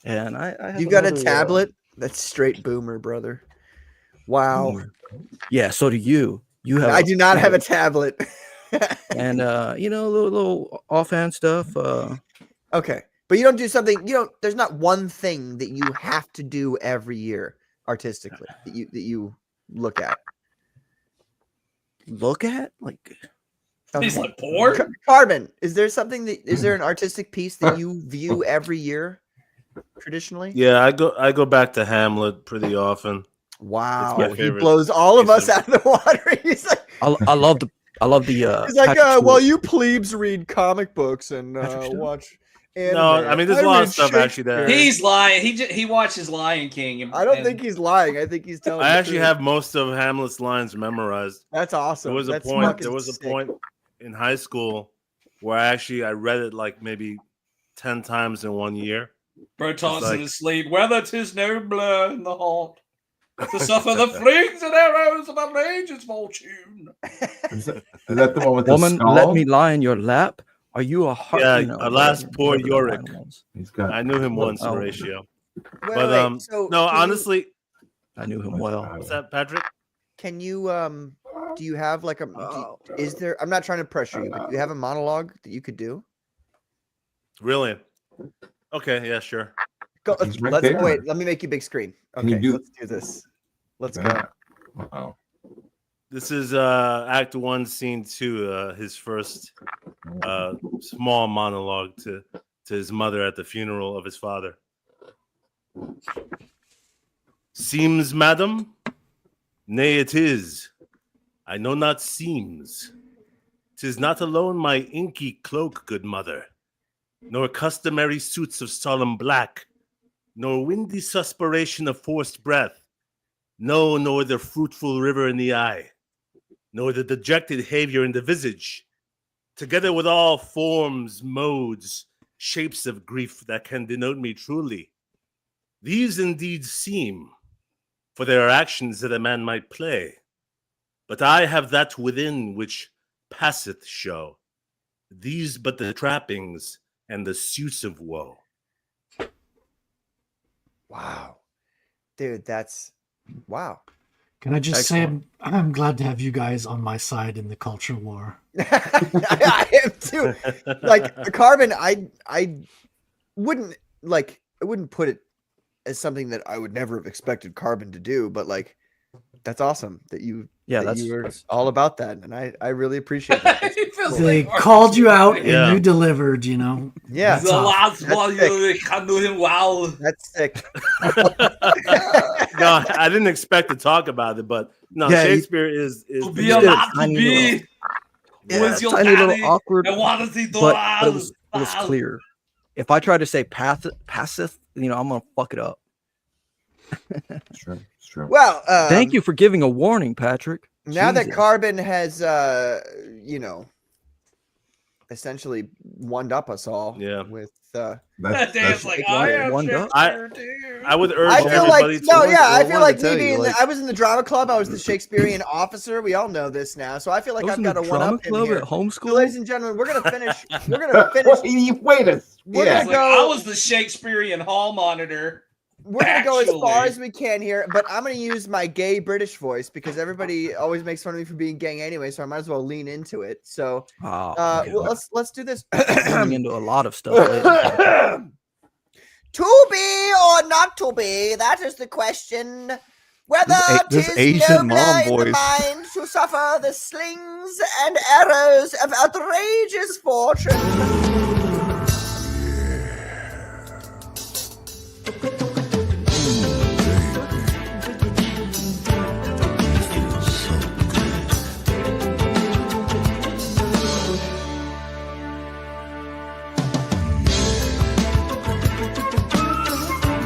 And I have you got a tablet? That's straight boomer, brother. Wow. Yeah, so do you. You have. I do not have a tablet. And little offhand stuff. Okay, but you don't do something. There's not one thing that you have to do every year artistically that you look at. Like. He's like poor. Carbon. Is there an artistic piece that you view every year traditionally? Yeah, I go back to Hamlet pretty often. Wow, he blows all of us out of the water. He's like, I love the. He's like, well, you plebes read comic books and watch. Anime. No, I mean, there's a lot of stuff actually that he's lying. He watches Lion King. I don't think he's lying. I think he's telling. I actually have most of Hamlet's lines memorized. That's awesome. There was a point in high school where I read it like maybe 10 times in 1 year. Bro tosses in his sleep. Whether 'tis nobler in the heart to suffer the flings and arrows of a ranger's fortune. Is that the one with Woman, the skull? let me lie in your lap. Are you a heart? Yeah, alas, poor Yorick. I knew him once, Horatio. But honestly, I knew him well. What's that, Patrick? Can you do you have like is there? I'm not trying to pressure you, but do you have a monologue that you could do? Really? Okay, yeah, sure. Go. Wait. Let me make you big screen. Okay, let's do this. Let's go. Uh-oh. This is Act 1, Scene 2. His first small monologue to his mother at the funeral of his father. Seems, madam? Nay, it is. I know not seems. 'Tis not alone my inky cloak, good mother, nor customary suits of solemn black, nor windy suspiration of forced breath, no, nor the fruitful river in the eye, nor the dejected behavior in the visage, together with all forms, modes, shapes of grief that can denote me truly. These indeed seem, for there are actions that a man might play, but I have that within which passeth show, these but the trappings and the suits of woe. Wow. Dude, that's wow. Can I just say I'm glad to have you guys on my side in the culture war. I am too. Like Carbon, I wouldn't put it as something that I would never have expected Carbon to do, but like that's awesome that you were all about that, and I really appreciate that. They called you out and you delivered, you know. Yeah. The last one you can do him well. That's sick. No, I didn't expect to talk about it, but no, Shakespeare is to be or not to be. Yeah, your tiny daddy? little awkward. I want to see but it was clear. If I try to say passive, you know, I'm gonna fuck it up. It's true. It's true. Well, thank you for giving a warning, Patrick. Now that Jesus. Carbon has, you know, essentially one up us all. Yeah. With Dan's like, I am Shakespeare too. I would urge I feel everybody like to. I feel like me being I was in the drama club. I was the Shakespearean officer. We all know this now, so I feel like I've got a one up him here. At homeschool? So, ladies and gentlemen, we're gonna finish. We're gonna finish. Wait a We're yeah. gonna go. I was the Shakespearean hall monitor. We're gonna go as far Actually. as we can here, but I'm gonna use my gay British voice because everybody always makes fun of me for being gay anyway, so I might as well lean into it. So, well, let's do this. Turning into a lot of stuff. Lately. To be or not to be, that is the question. Whether This 'tis Asian nobler mom in the voice. mind to suffer the slings and arrows of outrageous fortune,